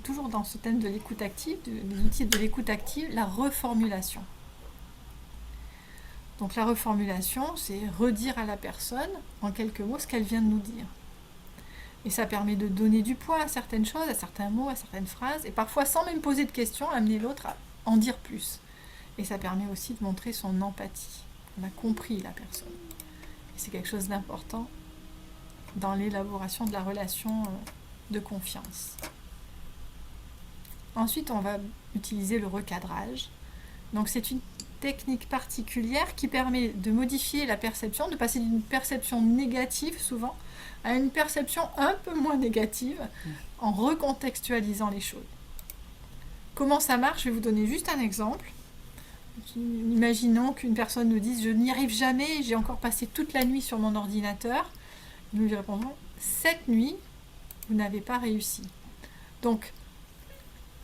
Speaker 1: toujours dans ce thème de l'écoute active, des outils de l'écoute active, la reformulation. Donc la reformulation, c'est redire à la personne, en quelques mots, ce qu'elle vient de nous dire. Et ça permet de donner du poids à certaines choses, à certains mots, à certaines phrases, et parfois sans même poser de questions, amener l'autre à en dire plus. Et ça permet aussi de montrer son empathie. On a compris la personne. Et c'est quelque chose d'important dans l'élaboration de la relation de confiance. Ensuite, on va utiliser le recadrage. Donc c'est une technique particulière qui permet de modifier la perception, de passer d'une perception négative souvent à une perception un peu moins négative en recontextualisant les choses. Comment ça marche? Je vais vous donner juste un exemple. Imaginons qu'une personne nous dise « Je n'y arrive jamais, j'ai encore passé toute la nuit sur mon ordinateur ». Nous lui répondons « Cette nuit, vous n'avez pas réussi ». Donc,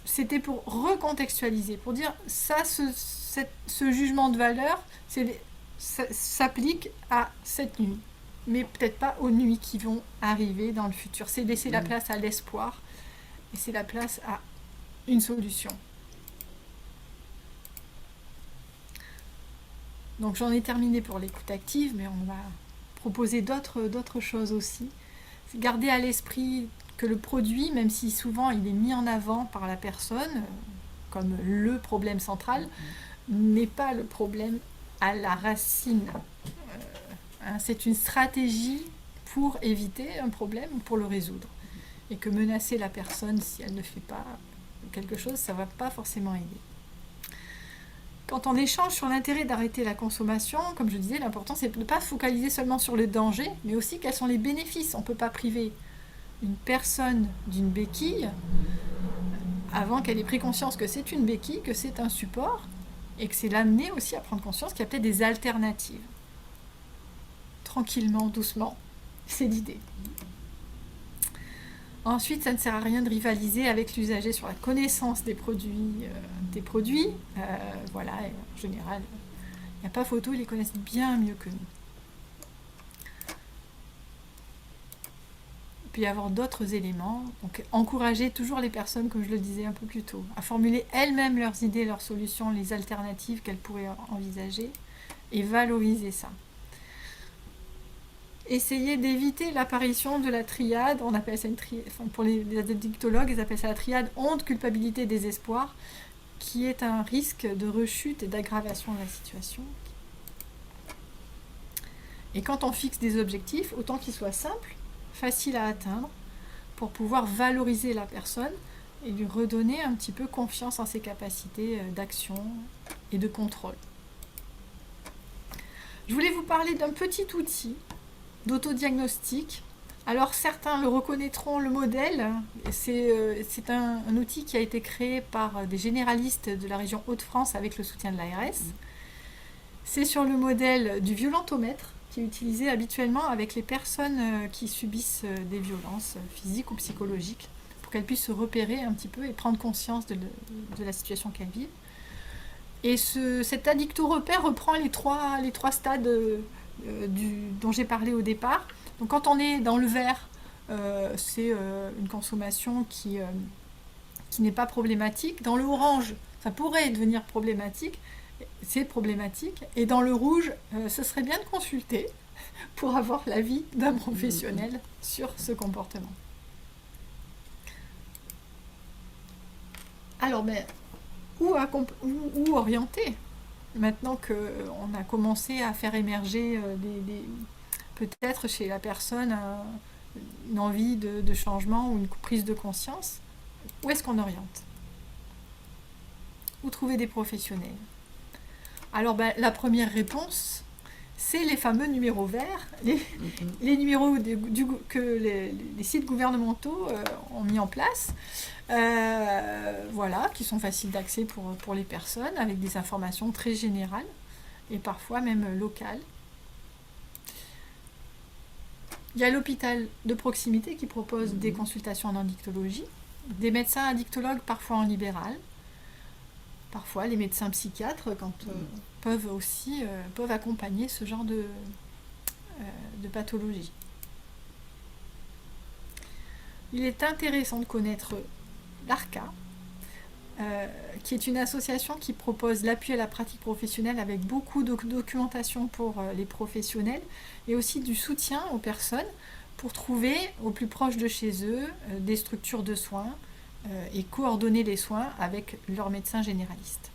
Speaker 1: c'était pour recontextualiser, pour dire ça, ce jugement de valeur s'applique à cette nuit, mais peut-être pas aux nuits qui vont arriver dans le futur. C'est laisser la place à l'espoir et c'est la place à une solution. Donc j'en ai terminé pour l'écoute active, mais on va proposer d'autres choses aussi. Garder à l'esprit que le produit, même si souvent il est mis en avant par la personne comme le problème central, n'est pas le problème à la racine. C'est une stratégie pour éviter un problème ou pour le résoudre. Et que menacer la personne si elle ne fait pas quelque chose, ça ne va pas forcément aider. Quand on échange sur l'intérêt d'arrêter la consommation, comme je disais, l'important c'est de ne pas focaliser seulement sur le danger, mais aussi quels sont les bénéfices. On ne peut pas priver une personne d'une béquille avant qu'elle ait pris conscience que c'est une béquille, que c'est un support, et que c'est l'amener aussi à prendre conscience qu'il y a peut-être des alternatives. Tranquillement, doucement, c'est l'idée. Ensuite, ça ne sert à rien de rivaliser avec l'usager sur la connaissance des produits. Voilà, en général, il n'y a pas photo, ils les connaissent bien mieux que nous. Puis y avoir d'autres éléments. Donc, encourager toujours les personnes, comme je le disais un peu plus tôt, à formuler elles-mêmes leurs idées, leurs solutions, les alternatives qu'elles pourraient envisager, et valoriser ça. Essayer d'éviter l'apparition de la triade, on appelle ça une triade, pour les addictologues, ils appellent ça la triade honte, culpabilité, désespoir, qui est un risque de rechute et d'aggravation de la situation. Et quand on fixe des objectifs, autant qu'ils soient simples, faciles à atteindre, pour pouvoir valoriser la personne et lui redonner un petit peu confiance en ses capacités d'action et de contrôle. Je voulais vous parler d'un petit outil d'autodiagnostic. Alors certains le reconnaîtront, le modèle, c'est un outil qui a été créé par des généralistes de la région Hauts-de-France avec le soutien de l'ARS. C'est sur le modèle du violentomètre qui est utilisé habituellement avec les personnes qui subissent des violences physiques ou psychologiques pour qu'elles puissent se repérer un petit peu et prendre conscience de la situation qu'elles vivent. Et cet addicto-repère reprend les trois stades dont j'ai parlé au départ. Donc quand on est dans le vert, c'est une consommation qui n'est pas problématique. Dans le orange, ça pourrait devenir problématique, c'est problématique. Et dans le rouge, ce serait bien de consulter pour avoir l'avis d'un professionnel sur ce comportement. Alors, où orienter ? Maintenant qu'on a commencé à faire émerger peut-être chez la personne une envie de changement ou une prise de conscience, où est-ce qu'on oriente ? Où trouver des professionnels ? Alors la première réponse, c'est les fameux numéros verts, les numéros que les sites gouvernementaux ont mis en place, voilà, qui sont faciles d'accès pour les personnes, avec des informations très générales et parfois même locales. Il y a l'hôpital de proximité qui propose des consultations en addictologie, des médecins addictologues parfois en libéral, parfois les médecins psychiatres peuvent accompagner ce genre de pathologie. Il est intéressant de connaître l'ARCA, euh, qui est une association qui propose l'appui à la pratique professionnelle avec beaucoup de documentation pour les professionnels et aussi du soutien aux personnes pour trouver au plus proche de chez eux des structures de soins et coordonner les soins avec leur médecin généraliste.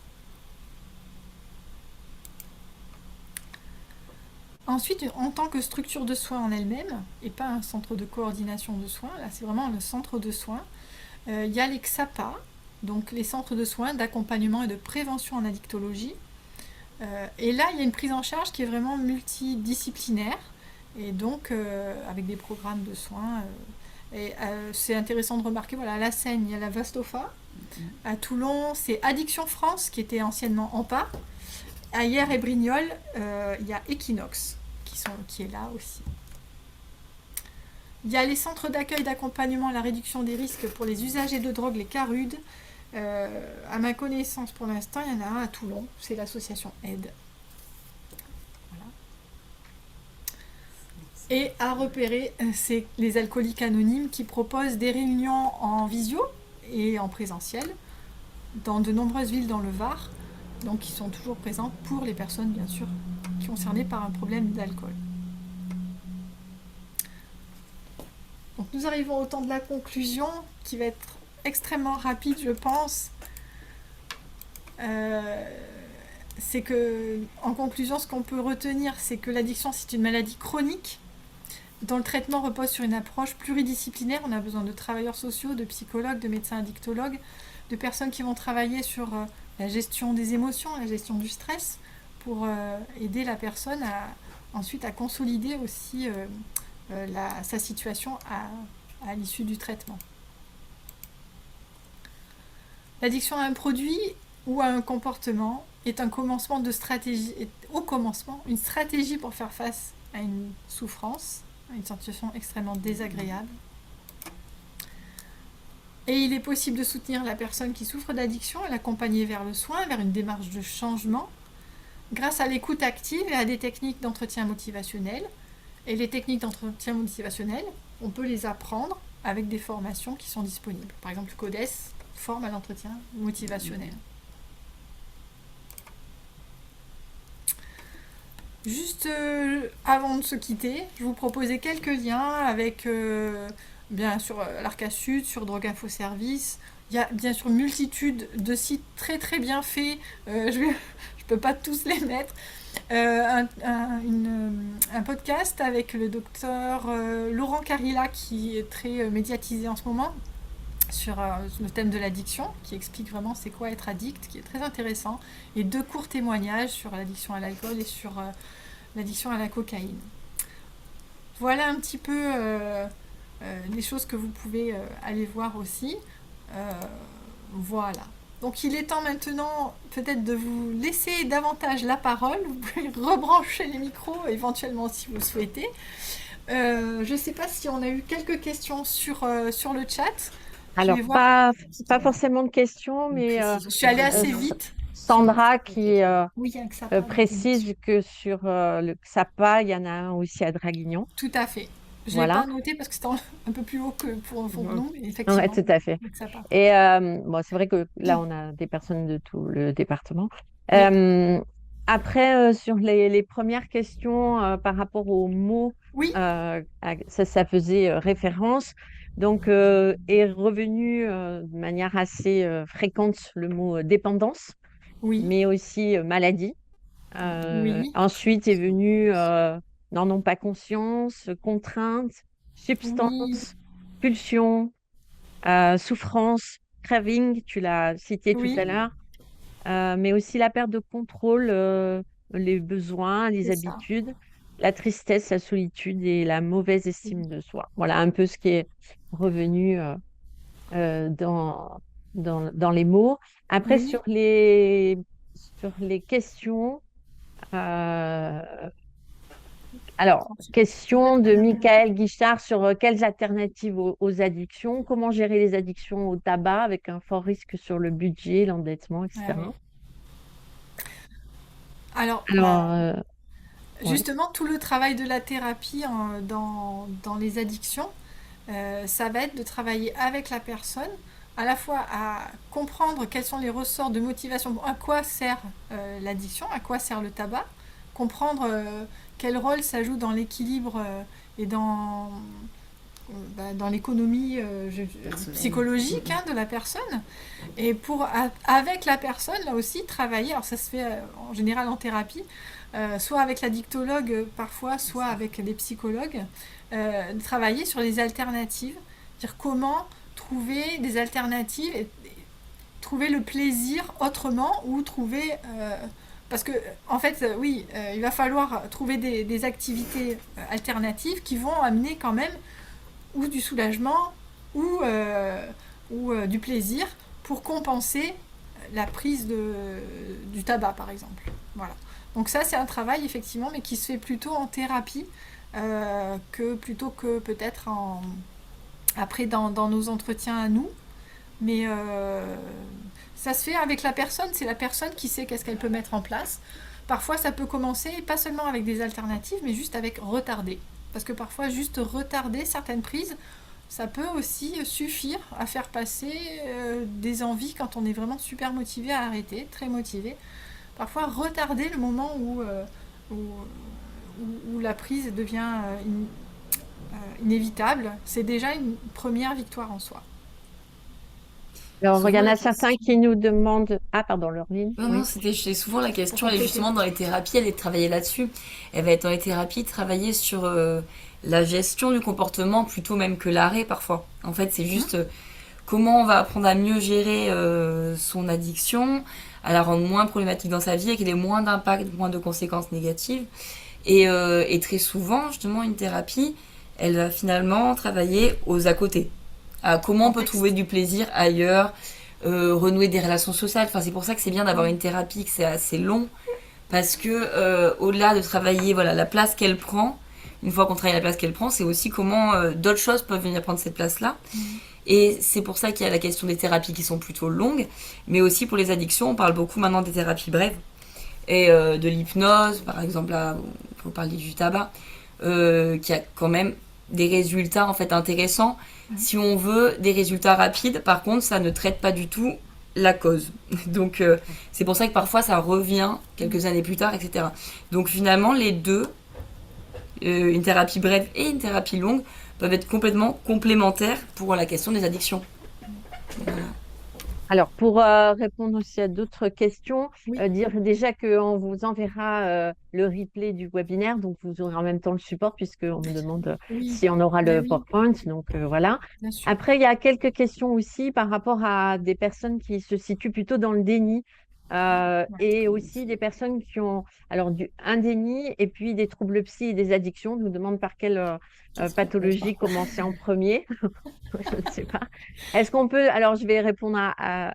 Speaker 1: Ensuite, en tant que structure de soins en elle-même, et pas un centre de coordination de soins, là c'est vraiment le centre de soins, il y a les XAPA, donc les centres de soins d'accompagnement et de prévention en addictologie. Et là, il y a une prise en charge qui est vraiment multidisciplinaire, et donc avec des programmes de soins. Et c'est intéressant de remarquer, voilà, à la Seine, il y a la Vastofa. À Toulon, c'est Addiction France, qui était anciennement AMPA. À Hyères et Brignoles, il y a Equinox, qui est là aussi. Il y a les centres d'accueil d'accompagnement à la réduction des risques pour les usagers de drogue, les CARUD. À ma connaissance, pour l'instant, il y en a un à Toulon, c'est l'association Aide. Voilà. Et à repérer, c'est les alcooliques anonymes qui proposent des réunions en visio et en présentiel dans de nombreuses villes dans le Var. Donc, ils sont toujours présents pour les personnes, bien sûr, concernées par un problème d'alcool. Donc, nous arrivons au temps de la conclusion, qui va être extrêmement rapide, je pense. C'est que, en conclusion, ce qu'on peut retenir, c'est que l'addiction, c'est une maladie chronique dont le traitement repose sur une approche pluridisciplinaire. On a besoin de travailleurs sociaux, de psychologues, de médecins addictologues, de personnes qui vont travailler sur la gestion des émotions, la gestion du stress, pour aider la personne ensuite à consolider aussi sa situation à l'issue du traitement. L'addiction à un produit ou à un comportement est un commencement de stratégie, au commencement, une stratégie pour faire face à une souffrance, à une situation extrêmement désagréable. Et il est possible de soutenir la personne qui souffre d'addiction et l'accompagner vers le soin, vers une démarche de changement, grâce à l'écoute active et à des techniques d'entretien motivationnel. Et les techniques d'entretien motivationnel, on peut les apprendre avec des formations qui sont disponibles. Par exemple, CODES forme à l'entretien motivationnel. Juste avant de se quitter, je vous proposais quelques liens avec, bien sûr, l'Arca Sud, sur Drogue Info Service. Il y a bien sûr une multitude de sites très très bien faits. Je ne peux pas tous les mettre. Un podcast avec le docteur Laurent Carilla, qui est très médiatisé en ce moment, sur le thème de l'addiction, qui explique vraiment c'est quoi être addict, qui est très intéressant, et 2 courts témoignages sur l'addiction à l'alcool et sur l'addiction à la cocaïne. Voilà un petit peu les choses que vous pouvez aller voir aussi. Voilà. Donc il est temps maintenant peut-être de vous laisser davantage la parole. Vous pouvez rebrancher les micros éventuellement si vous le souhaitez. Je ne sais pas si on a eu quelques questions sur le chat.
Speaker 2: Alors, pas forcément de questions, mais
Speaker 1: je suis allée assez vite.
Speaker 2: Sandra qui
Speaker 1: Oui, avec ça,
Speaker 2: précise que sur le XAPA, il y en a un aussi à Draguignan.
Speaker 1: Tout à fait. Je ne l'ai
Speaker 2: Voilà.
Speaker 1: pas noté parce que c'était un peu plus haut que pour nous, effectivement.
Speaker 2: Ouais, tout à fait. Et bon, c'est vrai que là, on a des personnes de tout le département.
Speaker 1: Oui.
Speaker 2: Après, sur les premières questions par rapport aux mots,
Speaker 1: Oui.
Speaker 2: ça faisait référence. Donc, est revenu de manière assez fréquente le mot dépendance,
Speaker 1: Oui.
Speaker 2: mais aussi maladie.
Speaker 1: Oui.
Speaker 2: Ensuite est venu non pas conscience, contrainte, substance,
Speaker 1: Oui.
Speaker 2: pulsion, souffrance, craving, tu l'as cité tout à
Speaker 1: Oui.
Speaker 2: l'heure, mais aussi la perte de contrôle, les besoins, les
Speaker 1: C'est ça.
Speaker 2: habitudes, la tristesse, la solitude et la mauvaise estime de soi. Voilà un peu ce qui est revenu dans les mots. Après,
Speaker 1: Oui.
Speaker 2: sur les questions, euh, alors, question de Michael Guichard sur quelles alternatives aux addictions, comment gérer les addictions au tabac avec un fort risque sur le budget, l'endettement, etc.
Speaker 1: Ah oui. Alors, justement, tout le travail de la thérapie dans les addictions, ça va être de travailler avec la personne à la fois à comprendre quels sont les ressorts de motivation, à quoi sert l'addiction, à quoi sert le tabac, comprendre quel rôle ça joue dans l'équilibre et dans l'économie psychologique de la personne. Et avec la personne, là aussi, travailler, alors ça se fait en général en thérapie, soit avec l'addictologue parfois, soit avec des psychologues, travailler sur les alternatives, dire comment trouver des alternatives et trouver le plaisir autrement ou trouver... parce que, en fait, oui, il va falloir trouver des activités alternatives qui vont amener quand même ou du soulagement ou du plaisir pour compenser la prise du tabac, par exemple. Voilà. Donc ça, c'est un travail, effectivement, mais qui se fait plutôt en thérapie plutôt que peut-être après dans nos entretiens à nous. Mais ça se fait avec la personne, c'est la personne qui sait qu'est-ce qu'elle peut mettre en place. Parfois, ça peut commencer, pas seulement avec des alternatives, mais juste avec retarder. Parce que parfois, juste retarder certaines prises, ça peut aussi suffire à faire passer des envies quand on est vraiment super motivé à arrêter, très motivé. Parfois, retarder le moment où la prise devient inévitable, c'est déjà une première victoire en soi.
Speaker 2: Alors, il y
Speaker 3: Souvent,
Speaker 2: en
Speaker 3: la
Speaker 2: a certains
Speaker 3: question.
Speaker 2: qui nous demandent... Ah, pardon, Laureline,
Speaker 3: Non, non,
Speaker 2: oui.
Speaker 3: c'était souvent la
Speaker 1: Pour
Speaker 3: question, elle est
Speaker 1: compléter.
Speaker 3: justement dans les thérapies, elle est de travailler là-dessus. Elle va être dans les thérapies, travailler sur la gestion du comportement plutôt même que l'arrêt parfois. En fait, c'est juste comment on va apprendre à mieux gérer son addiction, à la rendre moins problématique dans sa vie et qu'elle ait moins d'impact, moins de conséquences négatives. Et très souvent, justement, une thérapie, elle va finalement travailler aux à côté. À comment on peut trouver
Speaker 1: Contexte.
Speaker 3: du plaisir ailleurs, renouer des relations sociales. Enfin, c'est pour ça que c'est bien d'avoir une thérapie, que c'est assez long, parce que au-delà de travailler voilà, la place qu'elle prend, une fois qu'on travaille la place qu'elle prend, c'est aussi comment d'autres choses peuvent venir prendre cette place-là. Et c'est pour ça qu'il y a la question des thérapies qui sont plutôt longues, mais aussi pour les addictions, on parle beaucoup maintenant des thérapies brèves et de l'hypnose, par exemple, là, pour parler du tabac, qui a quand même des résultats en fait intéressants. Si on veut des résultats rapides, par contre, ça ne traite pas du tout la cause. Donc, c'est pour ça que parfois ça revient quelques années plus tard, etc. Donc, finalement, les deux, une thérapie brève et une thérapie longue, peuvent être complètement complémentaires pour la question des addictions. Voilà.
Speaker 2: Alors, pour répondre aussi à d'autres questions,
Speaker 1: Oui,
Speaker 2: dire déjà qu'on vous enverra le replay du webinaire, donc vous aurez en même temps le support, puisqu'on me demande
Speaker 1: oui,
Speaker 2: si on aura
Speaker 1: ben
Speaker 2: le
Speaker 1: oui,
Speaker 2: PowerPoint. Donc, voilà.
Speaker 1: bien sûr.
Speaker 2: Après, il y a quelques questions aussi par rapport à des personnes qui se situent plutôt dans le déni
Speaker 1: Ouais.
Speaker 2: et aussi des personnes qui ont alors un déni et puis des troubles psy et des addictions. On nous demande par quelle pathologie commencer en premier. Je ne sais pas. Est-ce qu'on peut, alors je vais répondre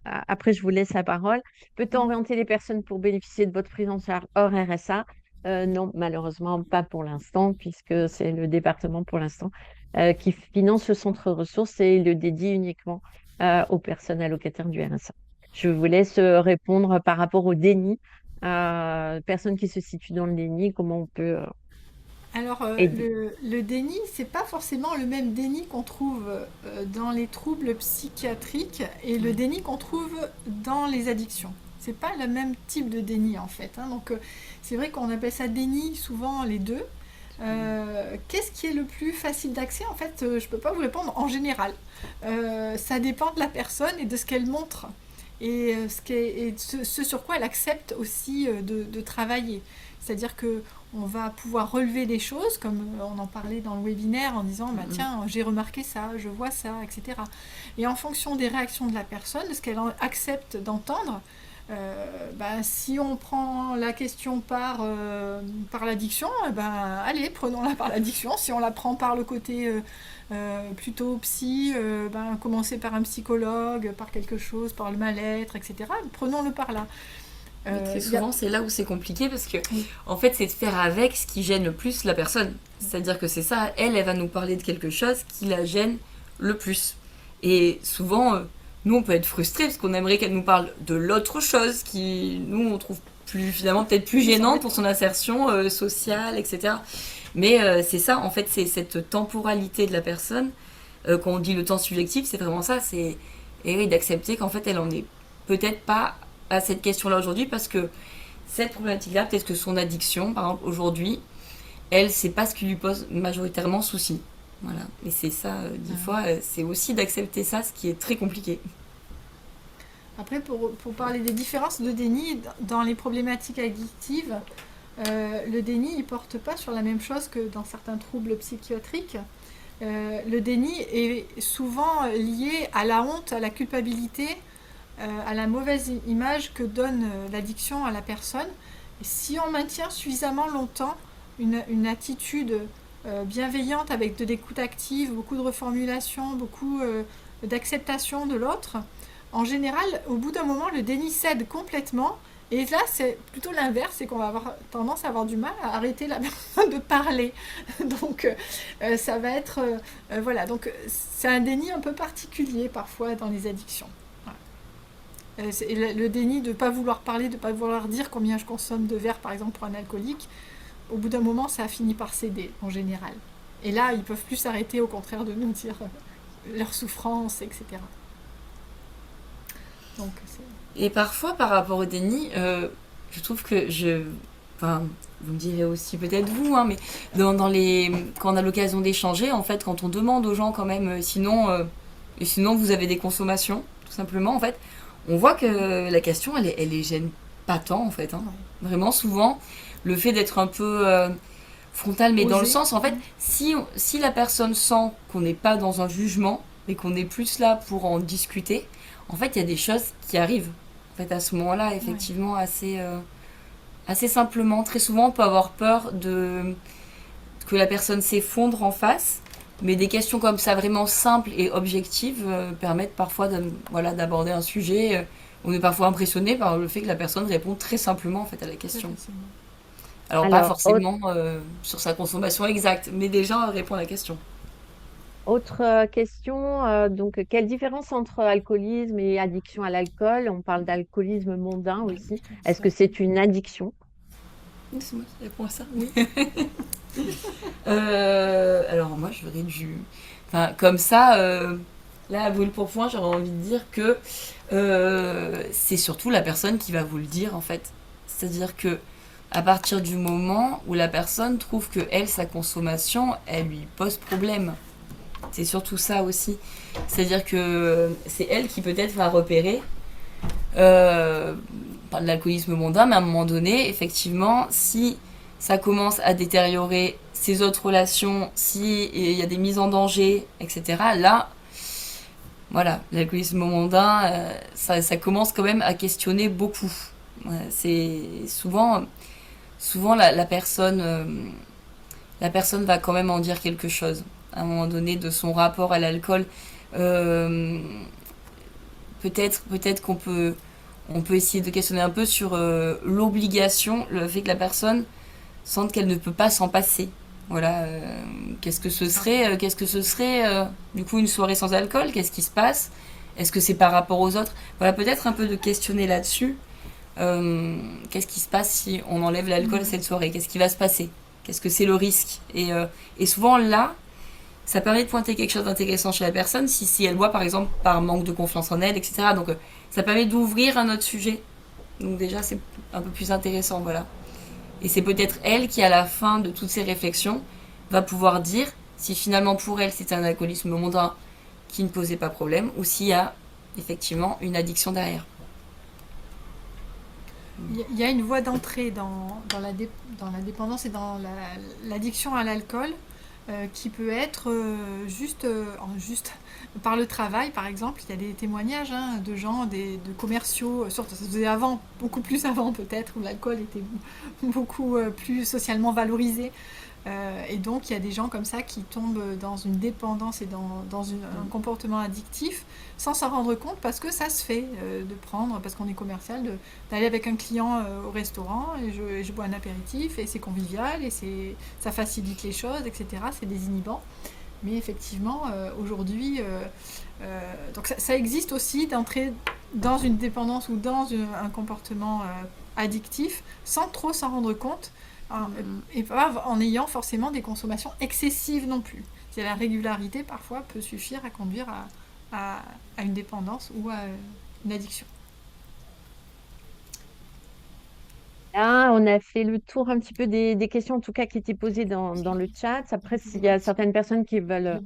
Speaker 2: après je vous laisse la parole. Peut-on orienter les personnes pour bénéficier de votre prise en charge hors RSA? Non, malheureusement, pas pour l'instant, puisque c'est le département pour l'instant qui finance ce centre ressources et il le dédie uniquement aux personnes allocataires du RSA. Je vous laisse répondre par rapport au déni. Personnes qui se situent dans le déni, comment on peut
Speaker 1: Alors,
Speaker 2: aider?
Speaker 1: le déni, c'est pas forcément le même déni qu'on trouve dans les troubles psychiatriques et le déni qu'on trouve dans les addictions. C'est pas le même type de déni en fait. Donc, c'est vrai qu'on appelle ça déni souvent les deux. Qu'est-ce qui est le plus facile d'accès? En fait, je peux pas vous répondre en général. Ça dépend de la personne et de ce qu'elle montre et, ce sur quoi elle accepte aussi de travailler. C'est-à-dire que on va pouvoir relever des choses, comme on en parlait dans le webinaire, en disant bah, tiens, j'ai remarqué ça, je vois ça, etc. Et en fonction des réactions de la personne, de ce qu'elle accepte d'entendre, bah, si on prend la question par l'addiction, ben, allez, prenons-la par l'addiction. Si on la prend par le côté plutôt psy, ben, commencer par un psychologue, par quelque chose, par le mal-être, etc. Prenons-le par là.
Speaker 3: Et très
Speaker 1: Y a...
Speaker 3: souvent, c'est là où c'est compliqué parce que,
Speaker 1: Oui.
Speaker 3: en fait, c'est de faire avec ce qui gêne le plus la personne. C'est-à-dire que c'est ça, elle va nous parler de quelque chose qui la gêne le plus. Et souvent, nous, on peut être frustrés parce qu'on aimerait qu'elle nous parle de l'autre chose qui, nous, on trouve plus, finalement, peut-être plus gênante pour son insertion sociale, etc. Mais c'est ça, en fait, c'est cette temporalité de la personne. Quand on dit le temps subjectif, c'est vraiment ça. C'est et oui, d'accepter qu'en fait, elle en est peut-être pas à cette question-là aujourd'hui, parce que cette problématique-là, peut-être que son addiction, par exemple, aujourd'hui, elle, c'est pas ce qui lui pose majoritairement souci. Voilà. Et c'est ça, des fois, c'est aussi d'accepter ça, ce qui est très compliqué.
Speaker 1: Après, pour parler des différences de déni dans les problématiques addictives, le déni, il porte pas sur la même chose que dans certains troubles psychiatriques. Le déni est souvent lié à la honte, à la culpabilité, à la mauvaise image que donne l'addiction à la personne. Et si on maintient suffisamment longtemps une attitude bienveillante avec de l'écoute active, beaucoup de reformulation, beaucoup d'acceptation de l'autre, en général, au bout d'un moment, le déni cède complètement. Et là, c'est plutôt l'inverse, c'est qu'on va avoir tendance à avoir du mal à arrêter la personne de parler. Donc, ça va être... voilà, donc c'est un déni un peu particulier parfois dans les addictions. Voilà. Le déni de ne pas vouloir parler, de ne pas vouloir dire combien je consomme de verre, par exemple, pour un alcoolique, au bout d'un moment, ça a fini par céder, en général. Et là, ils ne peuvent plus s'arrêter, au contraire, de nous dire leur souffrance, etc. Donc,
Speaker 3: et parfois, par rapport au déni, je trouve que enfin, vous me direz aussi peut-être vous, hein, mais quand on a l'occasion d'échanger, en fait, quand on demande aux gens quand même, sinon vous avez des consommations, tout simplement, en fait, on voit que la question, elle les gêne pas tant, en fait. Hein. Ouais. Vraiment, souvent, le fait d'être un peu frontal, mais dans le sens, en fait, si la personne sent qu'on n'est pas dans un jugement, mais qu'on est plus là pour en discuter, en fait, il y a des choses qui arrivent. En fait, à ce moment-là, effectivement, assez simplement. Très souvent, on peut avoir peur que la personne s'effondre en face, mais des questions comme ça, vraiment simples et objectives, permettent parfois d'aborder un sujet. On est parfois impressionné par le fait que la personne répond très simplement en fait, à la question. Alors pas forcément sur sa consommation exacte, mais déjà répond à la question.
Speaker 2: Autre question, donc quelle différence entre alcoolisme et addiction à l'alcool? On parle d'alcoolisme mondain aussi. Est-ce que c'est une addiction?
Speaker 3: C'est moi qui réponds à ça. Oui. Alors moi j'aurais dû... Enfin, comme ça, là à brûle pour point, j'aurais envie de dire que c'est surtout la personne qui va vous le dire en fait. C'est-à-dire que à partir du moment où la personne trouve que elle, sa consommation, elle lui pose problème. C'est surtout ça aussi. C'est-à-dire que c'est elle qui peut-être va repérer pas de l'alcoolisme mondain, mais à un moment donné, effectivement, si ça commence à détériorer ses autres relations, si il y a des mises en danger, etc., là, voilà, l'alcoolisme mondain, ça commence quand même à questionner beaucoup. C'est souvent la personne va quand même en dire quelque chose à un moment donné de son rapport à l'alcool. Peut-être qu'on peut essayer de questionner un peu sur l'obligation, le fait que la personne sente qu'elle ne peut pas s'en passer. Voilà, qu'est-ce que ce serait du coup une soirée sans alcool? Qu'est-ce qui se passe? Est-ce que c'est par rapport aux autres? Voilà, peut-être un peu de questionner là-dessus. Qu'est-ce qui se passe si on enlève l'alcool à cette soirée? Qu'est-ce qui va se passer? Qu'est-ce que c'est le risque? Et souvent là, ça permet de pointer quelque chose d'intéressant chez la personne si elle boit par exemple par manque de confiance en elle, etc. Donc ça permet d'ouvrir un autre sujet. Donc déjà c'est un peu plus intéressant, voilà. Et c'est peut-être elle qui à la fin de toutes ces réflexions va pouvoir dire si finalement pour elle c'est un alcoolisme mondain qui ne posait pas problème ou s'il y a effectivement une addiction derrière.
Speaker 1: Il y a une voie d'entrée dans la dépendance et dans l'addiction à l'alcool qui peut être juste par le travail, par exemple. Il y a des témoignages de gens, de commerciaux, surtout ça se faisait avant, beaucoup plus avant peut-être, où l'alcool était beaucoup plus socialement valorisé. Et donc il y a des gens comme ça qui tombent dans une dépendance et dans un comportement addictif sans s'en rendre compte parce que ça se fait de prendre, parce qu'on est commercial, d'aller avec un client au restaurant et je bois un apéritif et c'est convivial et ça facilite les choses, etc. C'est désinhibant. Mais effectivement, aujourd'hui, donc ça existe aussi d'entrer dans une dépendance ou dans un comportement addictif sans trop s'en rendre compte. Et pas en ayant forcément des consommations excessives non plus. La régularité parfois peut suffire à conduire à à une dépendance ou à une addiction.
Speaker 2: Là, on a fait le tour un petit peu des questions, en tout cas, qui étaient posées dans le chat. Après, s'il y a certaines personnes qui veulent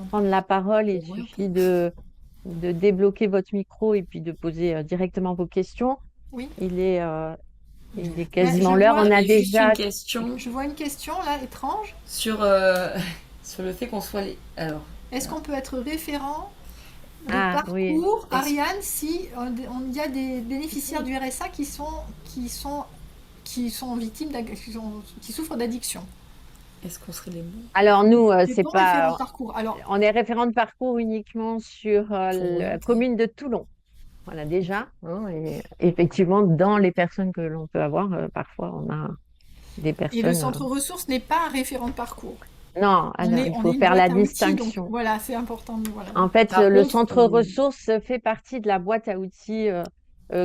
Speaker 2: prendre la parole, il suffit de débloquer votre micro et puis de poser directement vos questions.
Speaker 1: Oui.
Speaker 2: Il est
Speaker 1: Là,
Speaker 2: quasiment l'heure. On a
Speaker 3: juste
Speaker 2: déjà.
Speaker 3: une question
Speaker 1: Je vois une question là, étrange.
Speaker 3: sur, sur le fait qu'on soit les. Alors,
Speaker 1: Est-ce qu'on peut être référent de
Speaker 2: Ah, oui.
Speaker 1: parcours, Ariane, si il y a des bénéficiaires du RSA qui sont victimes, qui souffrent d'addiction?
Speaker 3: est-ce qu'on serait les bons
Speaker 2: Alors, nous,
Speaker 1: Des
Speaker 2: c'est
Speaker 1: bons référents de
Speaker 2: pas.
Speaker 1: parcours. Alors,
Speaker 2: On est référent de parcours uniquement sur
Speaker 3: pour
Speaker 2: la
Speaker 3: orienter?
Speaker 2: commune de Toulon. Voilà, déjà, hein, et effectivement, dans les personnes que l'on peut avoir, parfois, on a des
Speaker 1: et le
Speaker 2: personnes.
Speaker 1: centre ressources n'est pas un référent de parcours.
Speaker 2: Non, alors, il
Speaker 1: On
Speaker 2: faut
Speaker 1: est une
Speaker 2: faire la
Speaker 1: boîte à outils, donc
Speaker 2: distinction.
Speaker 1: voilà, c'est important. Voilà.
Speaker 2: En fait,
Speaker 3: Par
Speaker 2: le
Speaker 3: contre,
Speaker 2: centre ressources fait partie de la boîte à outils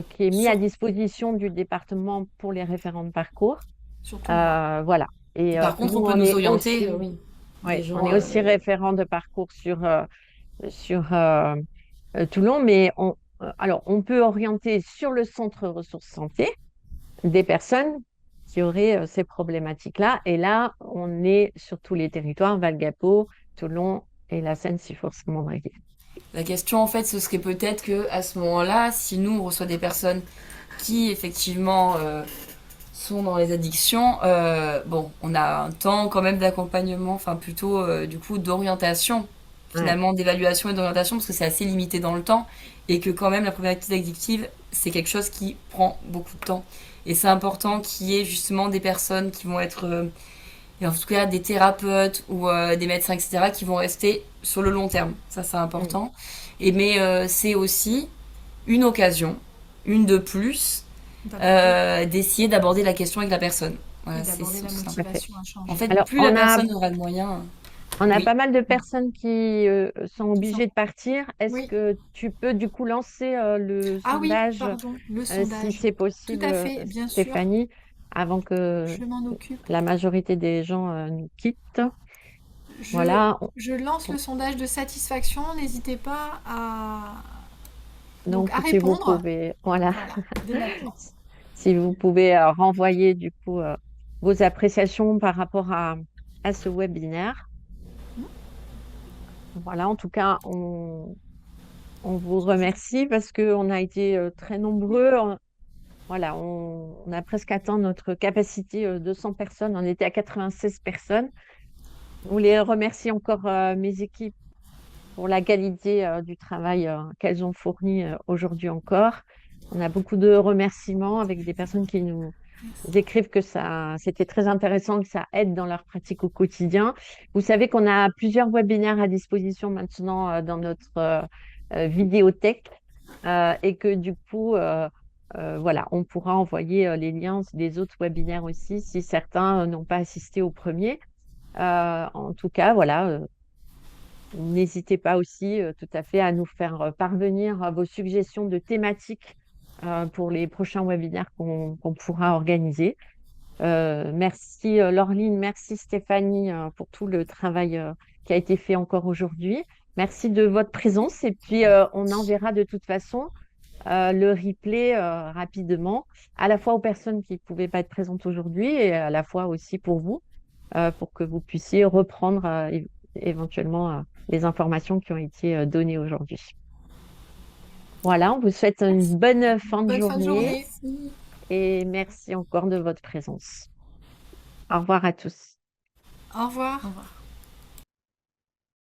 Speaker 2: qui est mis à
Speaker 1: Sur,
Speaker 2: disposition du département pour les référents de parcours.
Speaker 1: sur Toulon.
Speaker 2: Voilà. Et
Speaker 3: par contre,
Speaker 2: nous,
Speaker 3: on peut
Speaker 2: on
Speaker 3: nous
Speaker 2: est
Speaker 3: orienter,
Speaker 2: aussi,
Speaker 3: oui. Des
Speaker 2: ouais, on
Speaker 3: gens.
Speaker 2: est aussi référent de parcours sur Toulon, mais alors, on peut orienter sur le centre ressources santé des personnes qui auraient ces problématiques-là. Et là, on est sur tous les territoires, Val-Gapo, Toulon et la Seine-si-Force-Mondrigues.
Speaker 3: La question, en fait, ce serait peut-être que à ce moment-là, si nous, on reçoit des personnes qui, effectivement, sont dans les addictions, bon, on a un temps quand même d'accompagnement, enfin plutôt, du coup, d'orientation,
Speaker 2: Ouais.
Speaker 3: finalement, d'évaluation et d'orientation, parce que c'est assez limité dans le temps, et que quand même, la problématique addictive, c'est quelque chose qui prend beaucoup de temps. Et c'est important qu'il y ait justement des personnes qui vont être, et en tout cas des thérapeutes ou des médecins, etc., qui vont rester sur le long terme. Ça, c'est
Speaker 2: Mm.
Speaker 3: important. Et mais c'est aussi une occasion, une de plus,
Speaker 1: D'aborder
Speaker 3: d'essayer d'aborder la question avec la personne.
Speaker 1: et
Speaker 3: Voilà, c'est
Speaker 1: d'aborder la
Speaker 3: tout ça.
Speaker 2: Tout à fait.
Speaker 1: motivation à
Speaker 3: En
Speaker 1: changer.
Speaker 3: fait,
Speaker 2: Alors,
Speaker 3: plus la personne aura de moyens.
Speaker 2: on a
Speaker 3: Oui.
Speaker 2: pas mal de personnes qui sont
Speaker 1: Qui sont...
Speaker 2: obligées de partir. Est-ce
Speaker 1: Oui.
Speaker 2: que tu peux du coup lancer le
Speaker 1: Ah oui,
Speaker 2: sondage,
Speaker 1: pardon, le
Speaker 2: si
Speaker 1: sondage.
Speaker 2: c'est
Speaker 1: Tout
Speaker 2: possible,
Speaker 1: à fait, bien sûr,
Speaker 2: Stéphanie, avant que
Speaker 1: je m'en occupe.
Speaker 2: la majorité des gens nous quittent?
Speaker 1: Je,
Speaker 2: Voilà.
Speaker 1: je lance le sondage de satisfaction. N'hésitez pas donc
Speaker 2: Donc,
Speaker 1: à
Speaker 2: si vous
Speaker 1: répondre.
Speaker 2: pouvez, voilà,
Speaker 1: Voilà, dès maintenant.
Speaker 2: si vous pouvez renvoyer du coup vos appréciations par rapport à ce webinaire. Voilà, en tout cas, on vous remercie parce qu'on a été très nombreux. Voilà, on a presque atteint notre capacité de 100 personnes. On était à 96 personnes. Je voulais remercier encore mes équipes pour la qualité du travail qu'elles ont fourni aujourd'hui encore. On a beaucoup de remerciements avec des personnes qui nous écrivent que c'était très intéressant, que ça aide dans leur pratique au quotidien. Vous savez qu'on a plusieurs webinaires à disposition maintenant dans notre vidéothèque et que du coup, voilà, on pourra envoyer les liens des autres webinaires aussi si certains n'ont pas assisté au premier. En tout cas, voilà, n'hésitez pas aussi tout à fait à nous faire parvenir vos suggestions de thématiques pour les prochains webinaires qu'on pourra organiser. Merci Laureline, merci Stéphanie pour tout le travail qui a été fait encore aujourd'hui. Merci de votre présence et puis on enverra de toute façon le replay rapidement, à la fois aux personnes qui ne pouvaient pas être présentes aujourd'hui et à la fois aussi pour vous, pour que vous puissiez reprendre éventuellement les informations qui ont été données aujourd'hui. Voilà, on vous souhaite une bonne fin de
Speaker 1: Bonne fin de
Speaker 2: journée
Speaker 1: journée.
Speaker 2: et merci encore de votre présence. Au revoir à tous.
Speaker 1: Au revoir.
Speaker 3: Au revoir.